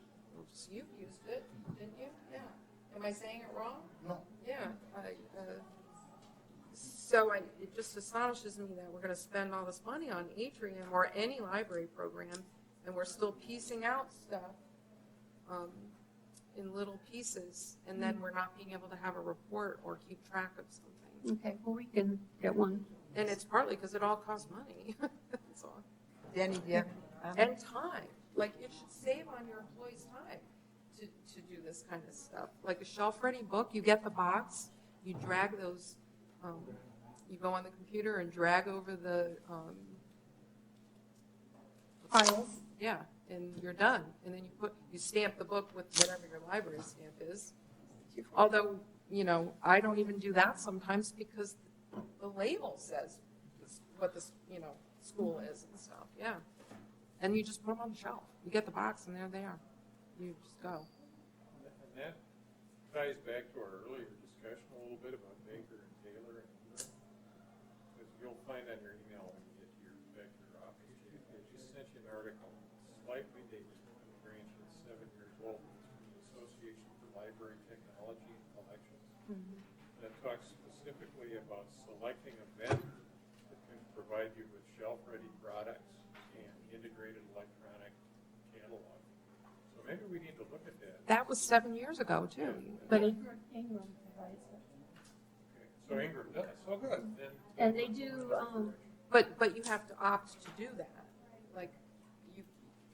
A: You've used it, didn't you? Yeah. Am I saying it wrong?
B: No.
A: Yeah. So it just astonishes me that we're going to spend all this money on Atrium or any library program, and we're still piecing out stuff in little pieces, and then we're not being able to have a report or keep track of something.
C: Okay, well, we can get one.
A: And it's partly because it all costs money. That's all.
D: Danny, do you have?
A: And time. Like, it should save on your employees' time to do this kind of stuff. Like a shelf-ready book, you get the box, you drag those, you go on the computer and drag over the,
C: Files.
A: yeah, and you're done. And then you stamp the book with whatever your library stamp is. Although, I don't even do that sometimes because the label says what the, school is and stuff, yeah. And you just put them on the shelf. You get the box and there they are. You just go.
E: And that ties back to our earlier discussion a little bit about Baker and Taylor. Because you'll find on your email when you get to back to your office, they just sent you an article, slightly dated, the branch is 7 years old. It's from the Association for Library Technology and Collections. That talks specifically about selecting a vendor that can provide you with shelf-ready products and integrated electronic catalog. So maybe we need to look at that.
A: That was 7 years ago, too.
C: But Ingram provides it.
E: Okay. So Ingram does,
C: And they do,
A: But you have to opt to do that. Like,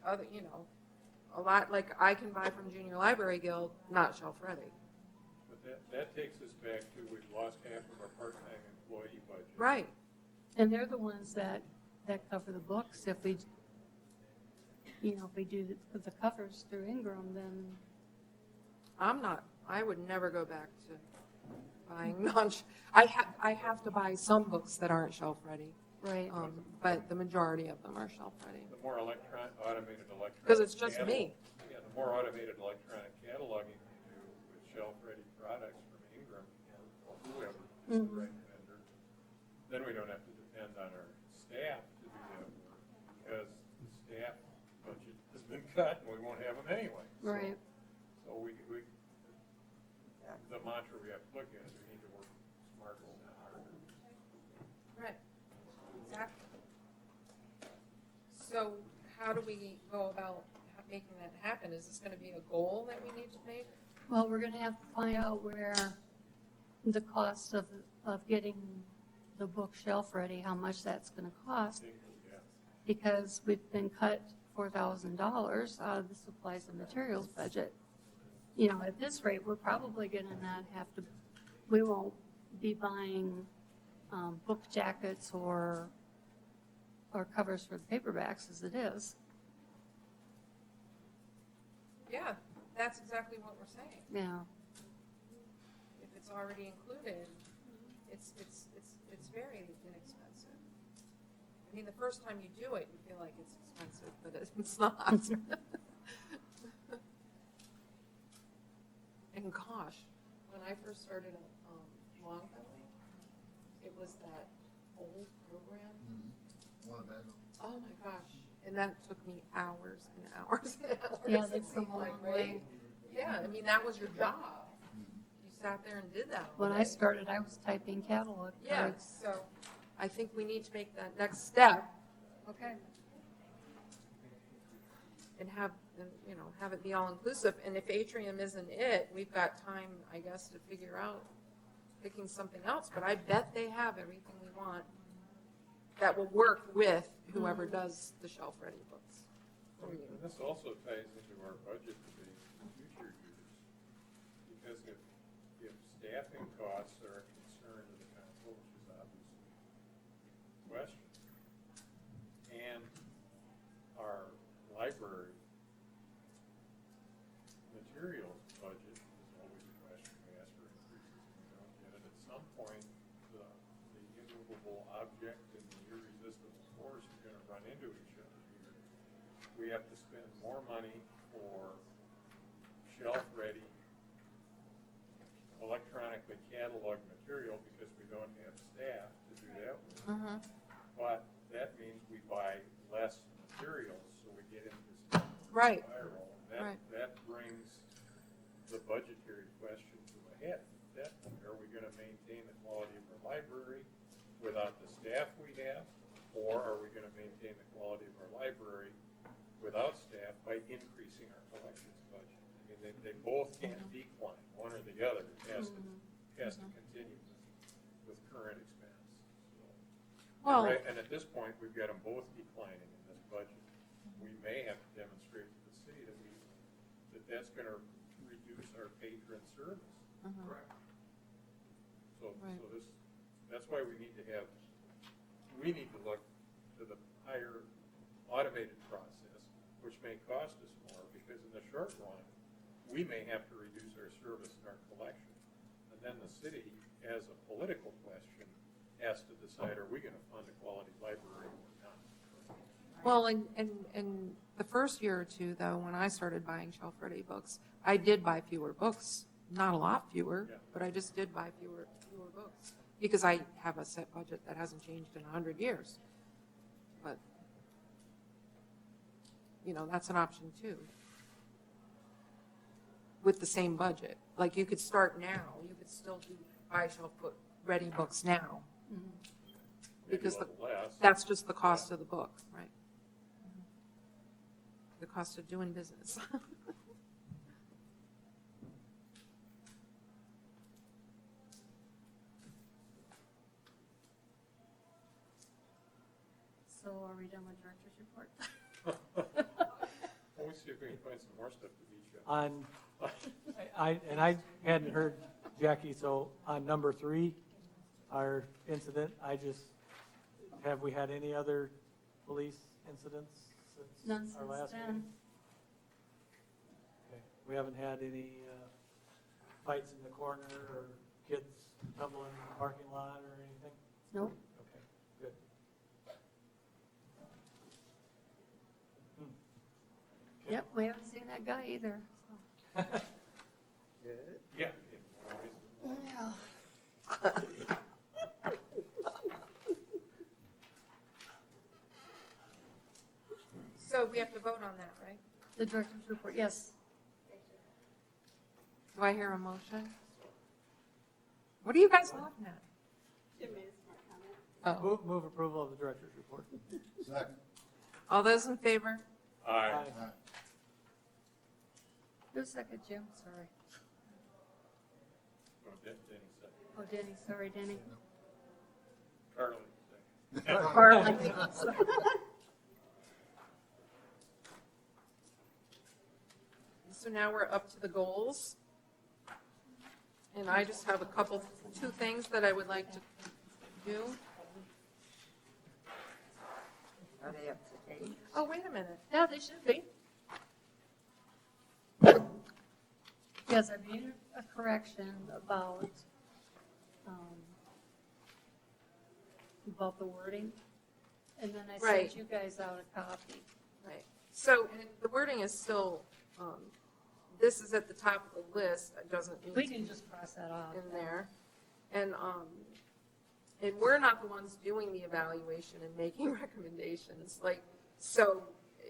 A: a lot, like I can buy from Junior Library Guild, not shelf ready.
E: But that takes us back to, we've lost half of our part-time employee budget.
A: Right.
C: and they're the ones that cover the books. If we, if we do the covers through Ingram, then,
A: I would never go back to buying I have to buy some books that aren't shelf ready.
C: right.
A: But the majority of them are shelf ready.
E: The more automated electronic.
A: Because it's just me.
E: Yeah, the more automated electronic cataloging you do with shelf-ready products from Ingram or whoever is the right vendor, then we don't have to depend on our staff to do that work, because the staff budget has been cut and we won't have them anyway.
C: Right.
E: So the mantra we have to look at is we need to work smarter, not harder.
A: Right. Exactly. So how do we go about making that happen? Is this going to be a goal that we need to make?
C: Well, we're gonna have to find out where the cost of getting the book shelf ready, how much that's gonna cost,
E: Yeah.
C: because we've been cut $4,000 out of the supplies and materials budget. At this rate, we're probably gonna not have to, we won't be buying book jackets or covers for the paperbacks as it is.
A: Yeah, that's exactly what we're saying.
C: Yeah,
A: If it's already included, it's very inexpensive. I mean, the first time you do it, you feel like it's expensive, but it's not. And gosh, when I first started at Longfellow, it was that old program.
B: One of them.
A: Oh my gosh, and that took me hours and hours and hours.
C: Yeah,
A: it
C: they've come
A: seemed
C: a
A: like,
C: long
A: right?
C: way.
A: Yeah, I mean, that was your job. You sat there and did that. all
C: when I
A: day.
C: started, I was typing catalog
A: Yeah,
C: cards.
A: so I think we need to make that next step. Okay. And have it be all inclusive. And if Atrium isn't it, we've got time, I guess, to figure out picking something else. But I bet they have everything we want that will work with whoever does the shelf-ready books. for you.
E: And this also ties into our budget debate in future years, because if staffing costs are a concern to the council, which is obviously a question, and our library materials budget is always a question. We ask for increases and we don't get it. At some point, the immovable object and the irresistible force are going to run into each other here. We have to spend more money for shelf-ready electronically cataloged material because we don't have staff to do that with. But that means we buy less materials, so we get into this
A: Right.
E: spiral.
A: Right.
E: That brings the budgetary question to a head. That point, are we going to maintain the quality of our library without the staff we have, or are we going to maintain the quality of our library without staff by increasing our collections budget? I mean, they both can't decline, one or the other. It has to continue with current expense. So,
A: Well,
E: and at this point, we've got them both declining in this budget. We may have to demonstrate to the city that's going to reduce our patron service.
B: Correct.
E: So
A: Right.
E: that's why we need to look to the higher automated process, which may cost us more, because in the short run, we may have to reduce our service and our collection. And then the city, as a political question, has to decide, are we going to fund a quality library or not?
A: well, and the first year or two, though, when I started buying shelf-ready books, I did buy fewer books. Not a lot fewer,
E: Yeah.
A: but I just did buy fewer books because I have a set budget that hasn't changed in 100 years. But, that's an option too. With the same budget. Like you could start now, you could still buy shelf-ready books now. Because
E: Maybe a little less.
A: that's just the cost of the book, right? The cost of doing business.
C: we done with director's report?
E: Let me see if we can find some more stuff to beat you.
G: On, I hadn't heard Jackie, so on number 3, our incident, have we had any other police incidents
C: None
G: since our
C: since
G: last
C: then.
G: meeting? Okay. We haven't had any fights in the corner or kids tumbling in the parking lot or anything?
C: Nope.
G: Okay, good.
C: Yep, we haven't seen that guy either.
B: Good.
E: Yeah.
C: Yeah.
A: So we have to vote on that, right?
C: The director's report, yes.
A: Do I hear a motion? What are you guys laughing at? Oh,
G: Move approval of the director's report.
B: Second.
A: all those in favor?
E: Aye.
G: Aye.
B: Aye.
C: Who's second, Jim? Sorry.
E: Oh, Denny said.
C: Oh, Denny, sorry, Denny.
E: Carly said.
C: Carly.
A: So now we're up to the goals. And I just have two things that I would like to do.
D: Are they up to date?
A: Oh, wait a minute.
C: Yeah, they should be. Yes, I made a correction about the wording, and then I
A: Right.
C: sent you guys out a copy.
A: Right. So and the wording is still, this is at the top of the list. It doesn't
C: We
A: need to
C: can
A: be
C: just cross that off.
A: in there. And we're not the ones doing the evaluation and making recommendations. Like, so,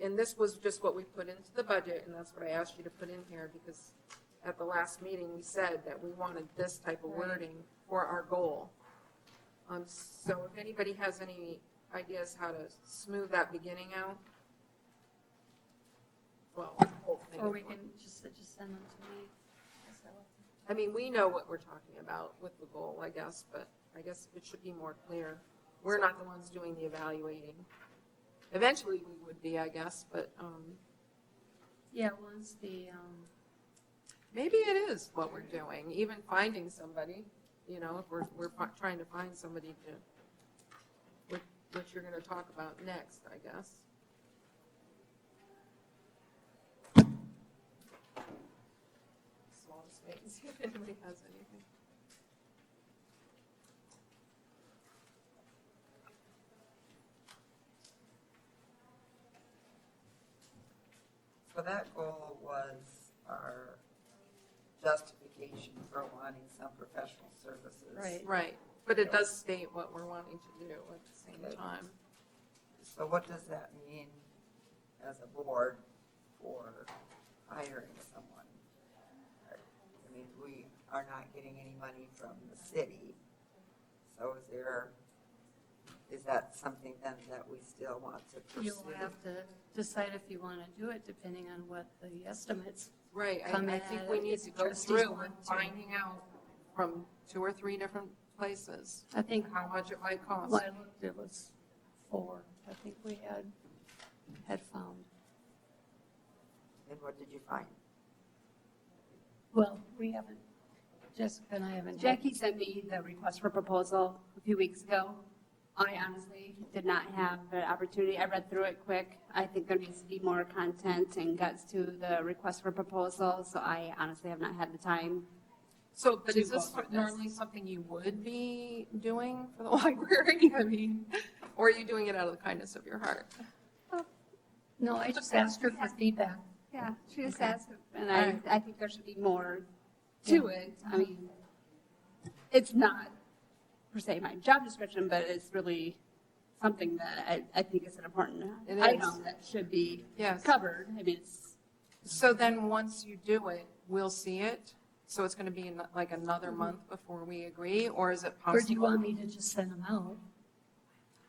A: and this was just what we put into the budget, and that's what I asked you to put in here, because at the last meeting, we said that we wanted this type of
C: Right.
A: wording for our goal. So if anybody has any ideas how to smooth that beginning out, well, the whole thing.
C: Or
A: is
C: we
A: one.
C: can just send them to me.
A: I mean, we know what we're talking about with the goal, I guess, but I guess it should be more clear. We're not the ones doing the evaluating. Eventually, we would be, I guess, but
C: Yeah, once the,
A: maybe it is what we're doing, even finding somebody, you know, if we're trying to find somebody to, which you're going to talk about next, I guess. Small space, if anybody has anything.
D: So that goal was our justification for wanting some professional services.
C: Right.
A: Right, but it does state what we're wanting to do at the same
D: Okay.
A: time.
D: So what does that mean as a board for hiring someone? I mean, we are not getting any money from the city, so is that something then that we still want to pursue?
C: you'll have to decide if you want to do it depending on what the estimates.
A: Right,
C: Come
A: I think
C: in
A: we need
C: if
A: to
C: the
A: go
C: trustees
A: through
C: want
A: and
C: to.
A: finding out from 2 or 3 different places
C: I think,
A: how much it might cost.
C: well, I looked, it was 4, I think we had found.
D: And what did you find?
C: Well, we haven't, Jessica and I haven't.
F: Jackie sent me the request for proposal a few weeks ago. I honestly did not have the opportunity. I read through it quick. I think there needs to be more content and guts to the request for proposal, so I honestly have not had the time.
A: So, but
F: to
A: is this
F: go through this.
A: normally something you would be doing for the library? I mean, or are you doing it out of the kindness of your heart?
C: No, I just asked her for feedback.
F: Yeah, she just
A: Okay.
F: asked, and
A: All right.
F: I think there should be more to it. I mean, it's not per se my job description, but it's really something that I think is an important
A: It
F: item
A: is.
F: that should be
A: Yes.
F: covered. I mean, it's,
A: So then, once you do it, we'll see it? So it's going to be like another month before we agree, or is it
C: Or do you want
A: possible?
C: me to just send them out?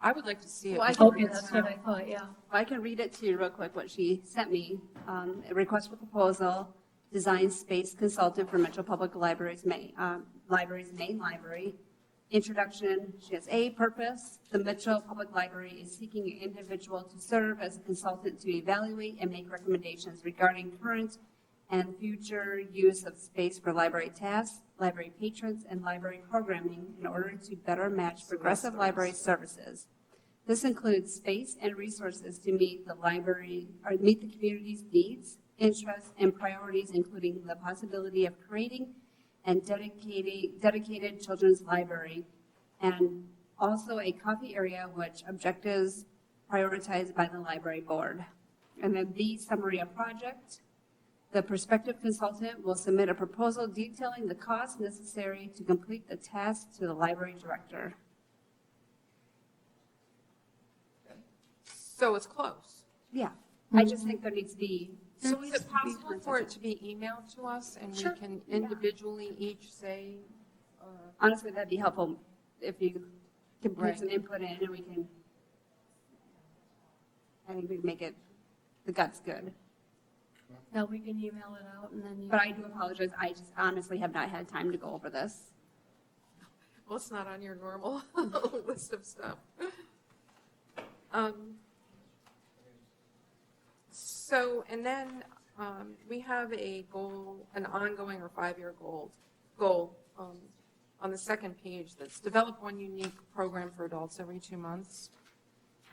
A: I would like to see it.
F: Well, I
A: before
C: Okay,
A: it's
C: that's what
A: out.
C: I thought, yeah.
F: I can read it to you real quick, what she sent me. A request for proposal, design space consultant for Metro Public Library's main library, Introduction, she has a purpose. The Mitchell Public Library is seeking an individual to serve as a consultant to evaluate and make recommendations regarding current and future use of space for library tasks, library patrons, and library programming in order to better match progressive library services. This includes space and resources to meet the community's needs, interests, and priorities, including the possibility of creating and dedicated children's library, and also a coffee area which objectives prioritized by the library board. And then the summary of project. The prospective consultant will submit a proposal detailing the costs necessary to complete the task to the library director.
A: So it's close.
F: Yeah, I just think there needs to be.
A: So is it possible for it to be emailed to us and we
F: Sure.
A: can individually each say,
F: Honestly, that'd be helpful if you can put
A: Right.
F: some input in and we can, I think we can make it, the guts good.
C: Now we can email it out and then you.
F: But I do apologize, I just honestly have not had time to go over this.
A: well, it's not on your normal list of stuff. So, and then we have a goal, an ongoing or 5-year goal on the second page that's develop one unique program for adults every 2 months.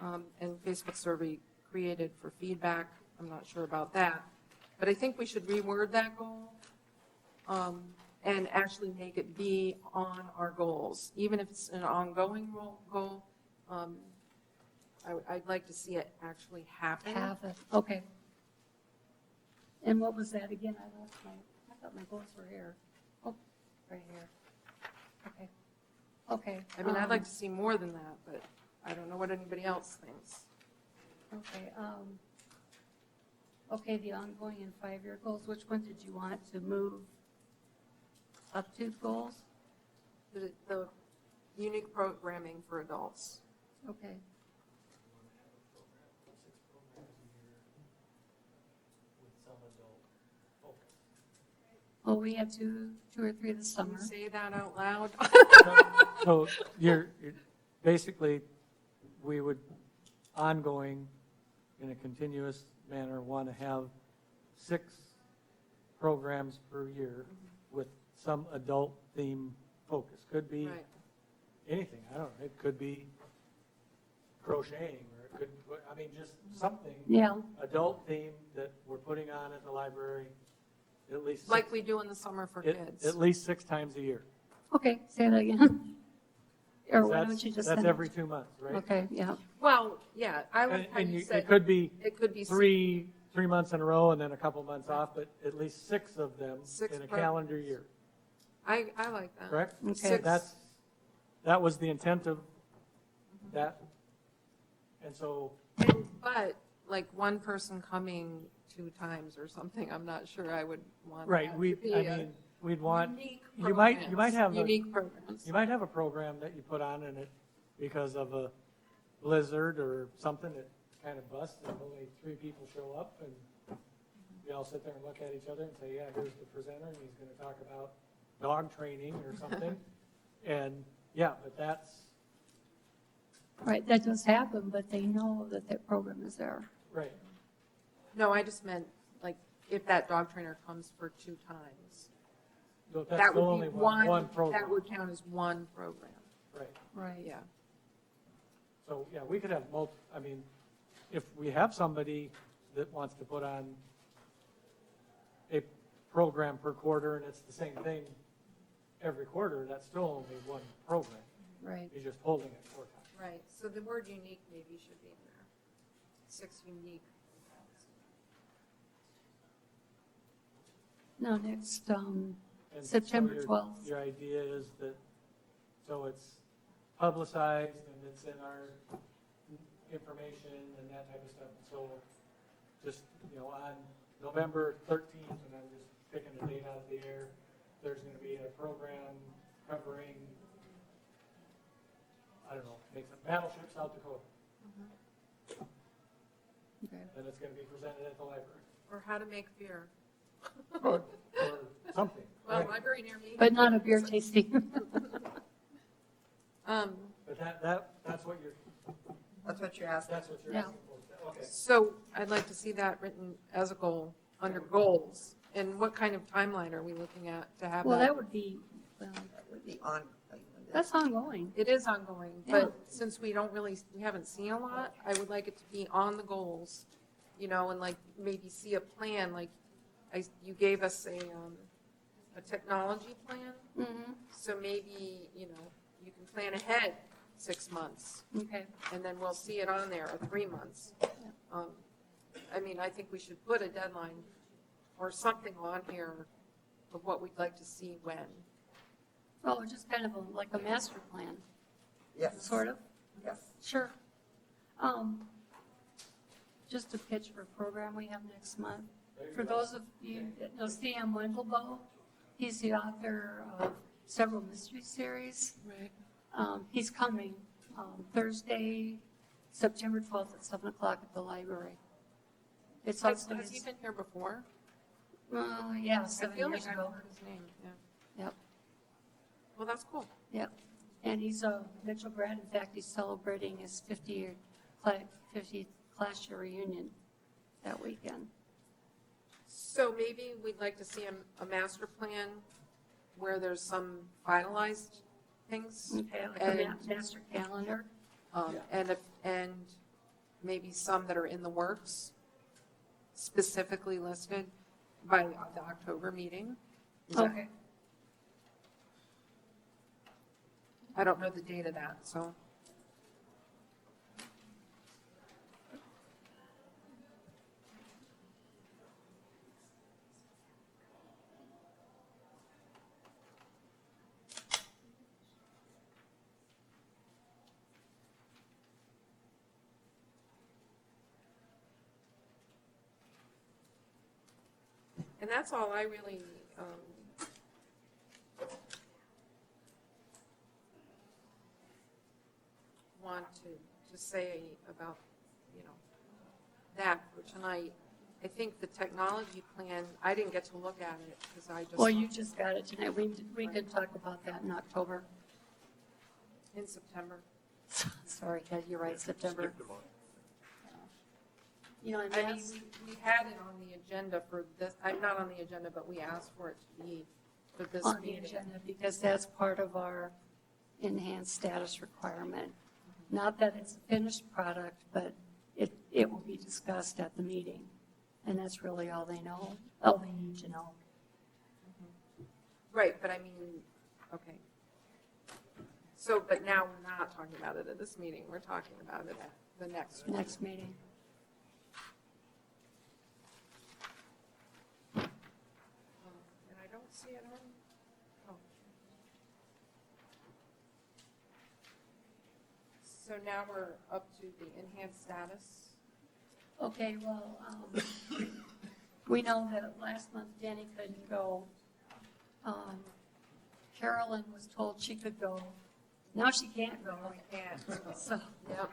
A: And Facebook survey created for feedback. I'm not sure about that. But I think we should reword that goal and actually make it be on our goals. Even if it's an ongoing goal, I'd like to see it actually happen.
C: Have it, okay. And what was that again? I thought my goals were here. Oh, right here. Okay. Okay.
A: I mean, I'd like to see more than that, but I don't know what anybody else thinks.
C: Okay, okay, the ongoing and 5-year goals, which one did you want to move up to goals?
A: The unique programming for adults.
C: Okay, well, we have two or three this
A: Can
C: summer.
A: you say that out loud?
G: So you're basically, we would ongoing, in a continuous manner, want to have 6 programs per year with some adult theme focus. Could be
A: Right.
G: anything, I don't know, it could be crocheting, or it could, I mean, just something.
C: Yeah,
G: Adult theme that we're putting on at the library, at least.
A: Like we do in the summer for kids.
G: At least 6 times a year.
C: okay, say that again. Or why
G: That's-
C: don't you just
G: That's
C: send it?
G: every 2 months, right?
C: Okay, yeah,
A: Well, yeah, I like how
G: And
A: you
G: it
A: said,
G: could be
A: it could be
G: 3 months in a row and then a couple months off, but at least 6 of them
A: 6
G: in a
A: per-
G: calendar year,
A: I like that.
G: correct?
C: okay.
G: That was the intent of that. And so,
A: But like one person coming 2 times or something, I'm not sure I would want
G: right,
A: that
G: we,
A: to be
G: I
A: a
G: mean, we'd want,
A: unique
G: you might
A: programs,
G: have
A: unique programs.
G: you might have a program that you put on and it, because of a blizzard or something, it kind of busts and only 3 people show up and we all sit there and look at each other and say, yeah, here's the presenter and he's going to talk about dog training or something. And yeah, but that's,
C: Right, that does happen, but they know that that program is there.
G: right.
A: No, I just meant like if that dog trainer comes for 2 times,
G: So that's
A: that
G: still
A: would
G: only
A: be
G: one
A: that
G: program,
A: would count as one program.
G: right.
C: Right.
A: Yeah.
G: So, yeah, we could have I mean, if we have somebody that wants to put on a program per quarter and it's the same thing every quarter, that's still only one program.
C: Right.
G: You're just holding it 4 times.
A: Right, so the word unique maybe should be in there. 6 unique.
C: Now, next,
G: And so
C: September
G: your-
C: 12th.
G: Your idea is that, so it's publicized and it's in our information and that type of stuff. So just, on November 13th, and I'm just picking a date out of the air, there's going to be a program covering, I don't know, make some battleship South Dakota.
C: okay.
G: And it's going to be presented at the library
A: Or how to make beer.
G: or something.
A: Well,
G: right?
A: library near me.
C: But not a beer tasting.
G: But that's what you're
D: asking.
G: That's what you're
C: Yeah.
G: asking for. Okay.
A: So I'd like to see that written as a goal under goals. And what kind of timeline are we looking at to have
C: Well,
A: that?
C: that would be, well,
D: The on,
C: that's ongoing.
A: It is ongoing,
C: Yeah.
A: but since we haven't seen a lot, I would like it to be on the goals, and like maybe see a plan, like you gave us a technology plan.
C: Mm-hmm,
A: So maybe, you can plan ahead 6 months
C: okay.
A: and then we'll see it on there, or 3 months. I think we should put a deadline or something on here of what we'd like to see when.
C: Oh, just kind of like a master plan,
D: yes.
C: sort of?
D: Yes.
C: Sure. Just a pitch for a program we have next month. For those of you that know Sam Wendelbo, he's the author of several mystery series.
A: Right.
C: He's coming Thursday, September 12th at 7 o'clock at the library. It's
A: Has
C: also,
A: he been here before?
C: yeah,
A: I
C: 7
A: feel
C: years
A: like I've
C: ago.
A: heard his name, yeah.
C: Yep,
A: Well, that's cool.
C: yep. And he's a Mitchell grad. In fact, he's celebrating his 50th class year reunion that weekend.
A: So maybe we'd like to see a master plan where there's some finalized things.
C: Okay, like a
A: And,
C: master calendar.
A: and maybe some that are in the works, specifically listed by the October meeting. Is that-
C: Okay.
A: I don't know the date of that, so. And that's all I really, want to say about, that for tonight. I think the technology plan, I didn't get to look at it because I just.
C: Well, you just got it tonight. We can talk about that in October.
A: In September.
C: Sorry, yeah, you're right, September.
E: Skipped a month.
C: And
A: I mean,
C: that's,
A: we had it on the agenda for this, I'm not on the agenda, but we asked for it to be for this
C: on the
A: meeting.
C: agenda because that's part of our enhanced status requirement. Not that it's a finished product, but it will be discussed at the meeting. And that's really all they need to know.
A: Right, but I mean, okay. So, but now we're not talking about it at this meeting, we're talking about it at the next one.
C: Next meeting.
A: And I don't see it on, oh. So now we're up to the enhanced status.
C: Okay, well, we know that last month Danny couldn't go. Carolyn was told she could go. Now she can't go.
A: And,
C: So,
A: yep.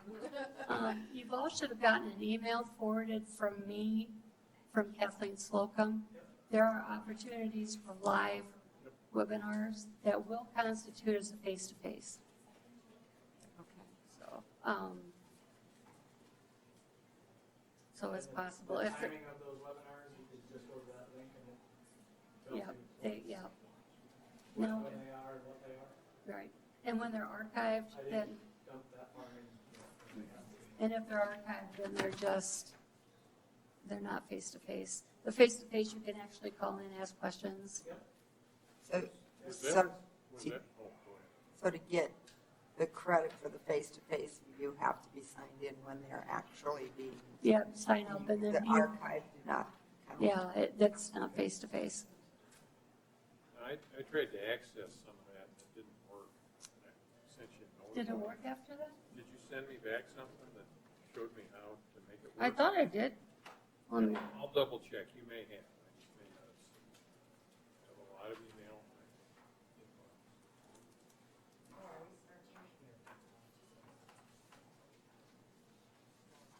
C: you all should have gotten an email forwarded from me, from Kathleen Slocum. There are opportunities for live webinars that will constitute as a face-to-face.
A: Okay.
C: So it's possible.
G: The
C: If it-
G: timing of those webinars, you could just go to that link and it tells
C: Yeah,
G: you
C: No,
G: when they are and what they are.
C: right. And when they're archived,
G: I
C: then,
G: didn't dump that far in.
C: and if they're archived, then they're not face-to-face. The face-to-face, you can actually call in and ask questions.
D: So,
E: Was
D: so,
E: that, was that, oh, go ahead.
D: so to get the credit for the face-to-face, you have to be signed in when they're actually being.
C: Yeah, sign up and then
D: The
C: you,
D: archive do not count.
C: yeah, that's not face-to-face.
E: I tried to access some of that and it didn't work. I sent you a note.
C: Did it work after that?
E: Did you send me back something that showed me how to make it work?
C: I thought I did.
E: I'll double check, you may have. I just may not have seen it. I have a lot of email.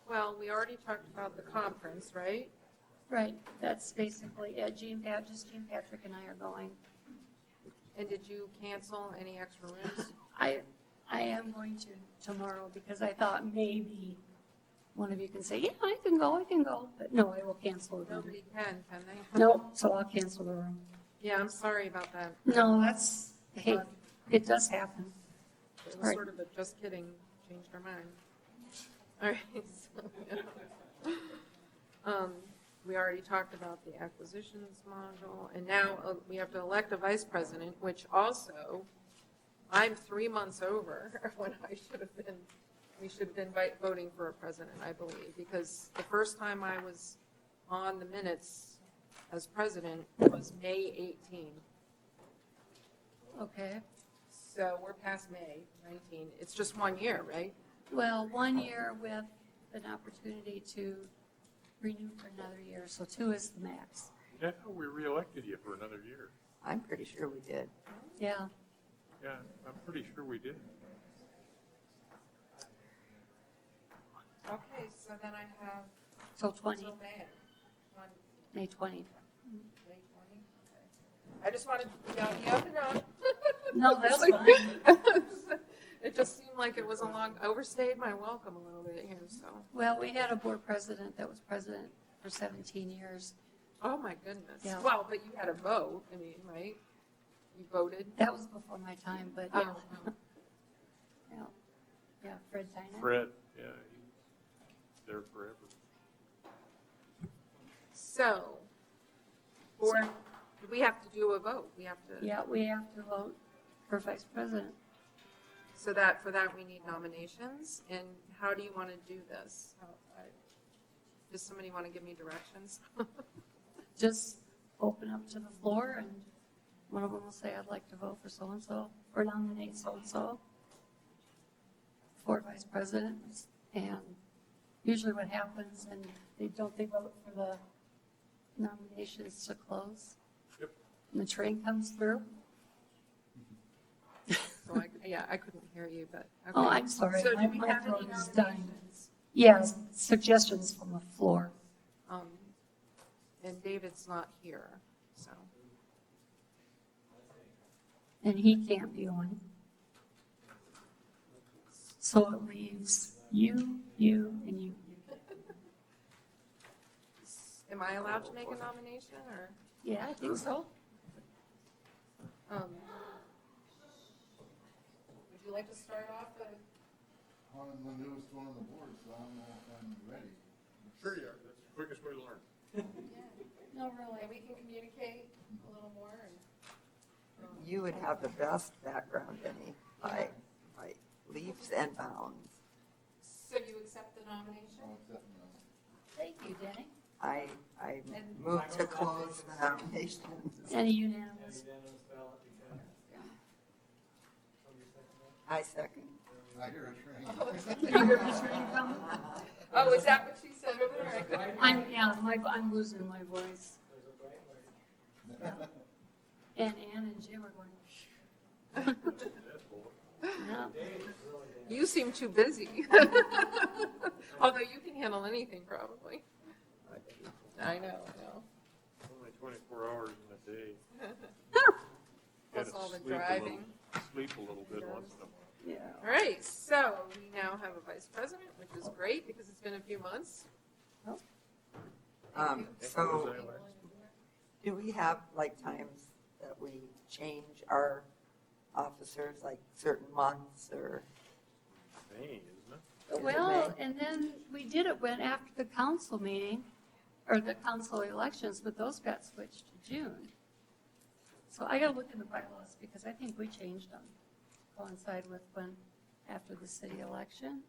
A: Well, we already talked about the conference, right?
C: Right, that's basically, yeah, Jean Patrick and I are going.
A: And did you cancel any extra rooms?
C: I am going to tomorrow because I thought maybe one of you can say, yeah, I can go, but no, I will cancel the room.
A: Nobody can they?
C: No, so I'll cancel the room.
A: Yeah, I'm sorry about that.
C: No, that's, hey, it does happen.
A: It was
C: Right.
A: sort of a just kidding, changed our mind. All right. We already talked about the acquisitions module, and now we have to elect a vice president, which also, I'm 3 months over when I should have been, we should have been voting for a president, I believe, because the first time I was on the minutes as president was May 18.
C: Okay.
A: So we're past May 19. It's just 1 year, right?
C: Well, 1 year with an opportunity to renew for another year, so 2 is the max.
E: Yeah, we reelected you for another year.
D: I'm pretty sure we did.
C: Yeah.
E: Yeah, I'm pretty sure we did.
A: Okay, so then I have
C: So 20,
A: till May.
C: May 20.
A: May 20? Okay. I just wanted, no.
C: No, that's fine.
A: It just seemed like it was a long, overstayed my welcome a little bit here, so.
C: Well, we had a board president that was president for 17 years.
A: Oh, my goodness.
C: Yeah.
A: Well, but you had a vote, I mean, right? You voted?
C: That was before my time, but yeah.
A: Oh,
C: Yeah, yeah, Fred Tyner.
E: Fred, yeah, he's there forever.
A: So, or, we have to do a vote, we have to.
C: Yeah, we have to vote for vice president.
A: So that, for that, we need nominations, and how do you want to do this? Does somebody want to give me directions?
C: Just open up to the floor and one of them will say, I'd like to vote for so-and-so, or nominate so-and-so for vice president. And usually what happens, and they vote for the nominations to close.
E: Yep.
C: And the train comes through.
A: So I couldn't hear you, but. Okay.
C: Oh, I'm sorry.
A: So do
C: My
A: we have any
C: throat is dying.
A: nominations?
C: Yes, suggestions from the floor.
A: And David's not here, so.
C: And he can't be on. So it leaves you, and you.
A: Am I allowed to make a nomination, or?
C: Yeah, I think so.
A: Would you like to start off?
B: I'm the newest one on the board, so I don't know if I'm ready.
E: Sure you are, that's the quickest way to learn.
A: No, really, we can communicate a little more, and.
D: You would have the best background, Denny, by leaps and bounds.
A: So you accept the nomination?
B: I'll accept now.
C: Thank you, Denny.
D: I move to close the nominations.
C: Any unanimous?
D: I second.
B: I hear a train.
C: You heard Miss Rainey coming?
A: Oh, is that what she said over there? I couldn't-
C: I'm losing my voice. And Ann and Jim are going, no.
A: You seem too busy. Although you can handle anything, probably. I know.
E: Only 24 hours in a day.
A: Plus
E: Gotta
A: all the
E: sleep a little-
A: driving.
E: Sleep a little bit once in a while.
C: Yeah.
A: All right, so we now have a vice president, which is great because it's been a few months.
D: So do we have like times that we change our officers, like certain months or?
E: May, isn't it?
C: Well, and then we did it when after the council meeting, or the council elections, but those got switched to June. So I gotta look in the bylaws because I think we changed them, coincide with when, after the city election.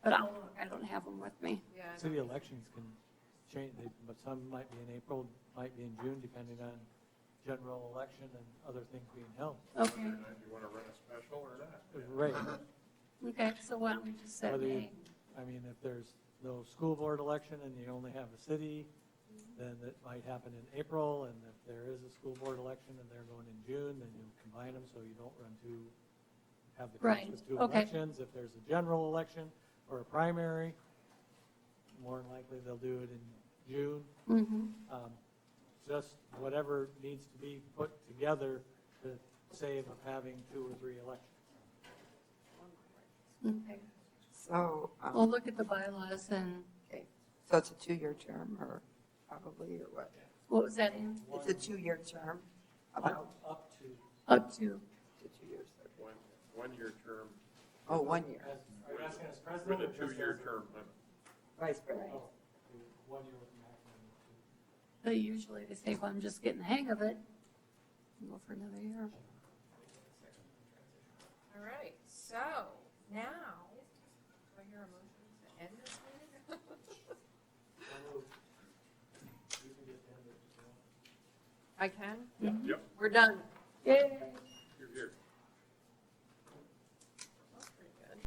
C: But I'll look, I don't have them with me.
A: Yeah. I
G: City
A: know.
G: elections can change, but some might be in April, might be in June, depending on general election and other things being held.
C: Okay,
E: And if you want to run a special or not.
G: Right.
C: okay, so why don't we just set
G: Whether you-
C: May?
G: I mean, if there's no school board election and you only have a city, then it might happen in April, and if there is a school board election and they're going in June, then you combine them so you don't have the
C: Right,
G: cost of two
C: okay.
G: elections. If there's a general election or a primary, more than likely they'll do it in June.
C: Mm-hmm.
G: Just whatever needs to be put together to save of having 2 or 3 elections.
C: Okay.
D: So,
C: We'll look at the bylaws and,
D: okay, so it's a 2-year term, or probably, or what?
C: what was that in?
D: It's a 2-year term, about
G: Up to,
C: Up to.
D: 2 years. Okay.
E: One-year term
D: Oh, 1 year,
G: are you asking as
E: with
G: president
E: a
G: or just
E: two-year
G: as?
E: term limit.
D: vice president.
G: Oh, 1 year with a maximum of 2.
C: They usually, they say, if I'm just getting the hang of it, I'll go for another year.
A: All right, so now, do I hear a motion to end this meeting?
G: You can get the end of it.
A: I can?
E: Yep.
A: We're done.
C: Yay.